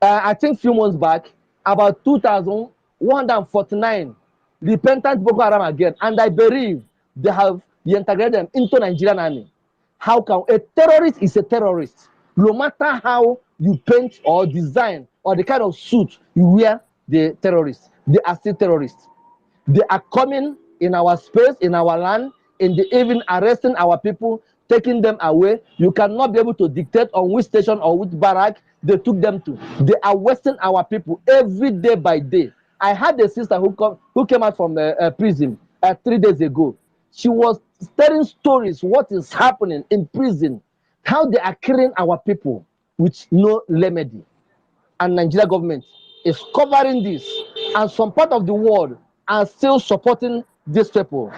I think a few months back, about 2,149 repentant Boko Haram again, and I believe they have integrated them into Nigerian army. How can a terrorist is a terrorist? No matter how you paint or design or the kind of suit you wear, the terrorists, they are still terrorists. They are coming in our space, in our land, in the even arresting our people, taking them away. You cannot be able to dictate on which station or which barrack they took them to. They are wasting our people every day by day. I had a sister who came out from prison 3 days ago. She was telling stories what is happening in prison, how they are killing our people with no remedy. And Nigeria government is covering this, and some part of the world are still supporting these people.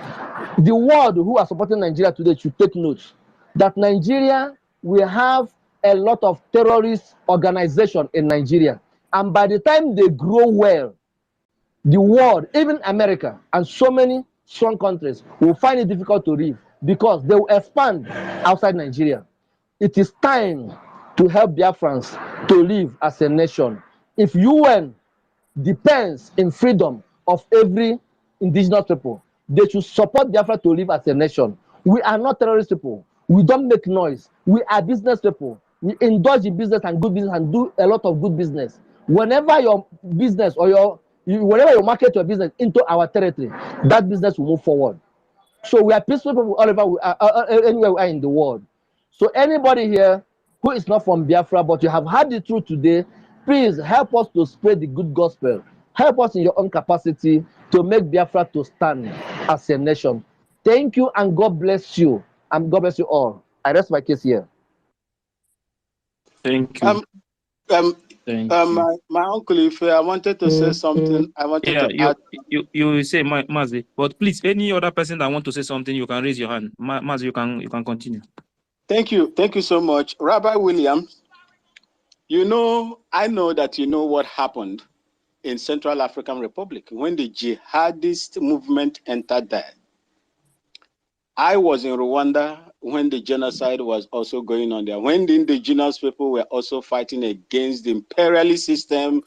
The world who are supporting Nigeria today should take note that Nigeria will have a lot of terrorist organization in Nigeria, and by the time they grow well, the world, even America and so many strong countries, will find it difficult to live because they will expand outside Nigeria. It is time to help Biafrans to live as a nation. If UN depends in freedom of every indigenous people, they should support Biafra to live as a nation. We are not terrorist people. We don't make noise. We are business people. We indulge in business and good business and do a lot of good business. Whenever your business or whenever you market your business into our territory, that business will move forward. So we are peaceful people all over, anywhere we are in the world. So anybody here who is not from Biafra, but you have heard the truth today, please help us to spread the good gospel. Help us in your own capacity to make Biafra to stand as a nation. Thank you and God bless you. And God bless you all. I rest my case here. Thank you. Thank you. My uncle, if I wanted to say something, I wanted to add. You say Mazi, but please, any other person that want to say something, you can raise your hand. Mazi, you can continue. Thank you so much, Rabbi Williams. You know, I know that you know what happened in Central African Republic when the jihadist movement entered there. I was in Rwanda when the genocide was also going on there, when the indigenous people were also fighting against the imperialist system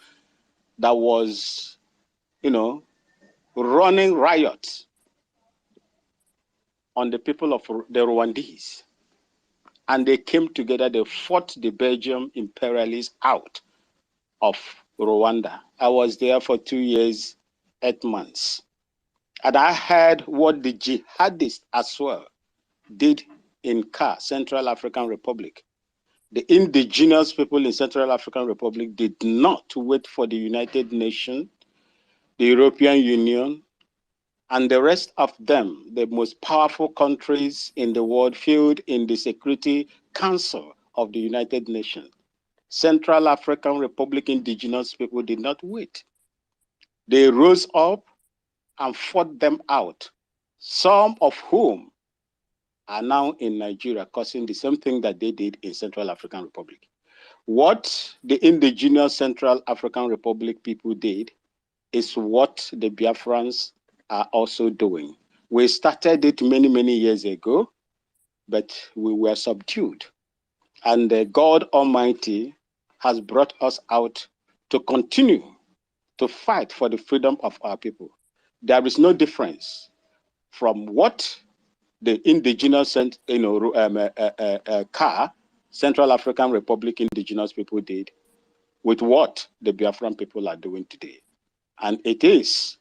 that was, running riots on the people of the Rwandese. And they came together, they fought the Belgian imperialists out of Rwanda. I was there for 2 years, 8 months. And I heard what the jihadists as well did in Central African Republic. The indigenous people in Central African Republic did not wait for the United Nations, the European Union, and the rest of them, the most powerful countries in the world, filled in the Security Council of the United Nations. Central African Republic indigenous people did not wait. They rose up and fought them out, some of whom are now in Nigeria causing the same thing that they did in Central African Republic. What the indigenous Central African Republic people did is what the Biafrans are also doing. We started it many, many years ago, but we were subdued. And God Almighty has brought us out to continue to fight for the freedom of our people. There is no difference from what the indigenous, Central African Republic indigenous people did with what the Biafran people are doing today. And it is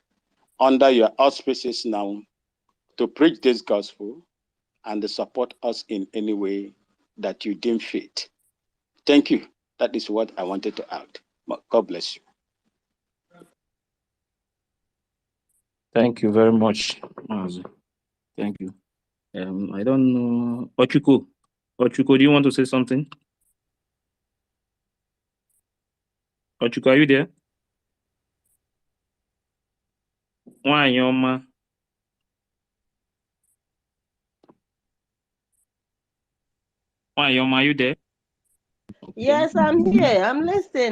under your auspices now to preach this gospel and to support us in any way that you deem fit. Thank you. That is what I wanted to add. God bless you. Thank you very much, Mazi. Thank you. I don't know. Ochuko, do you want to say something? Ochuko, are you there? Why, Yoma? Why, Yoma, are you there? Yes, I'm here. I'm listening.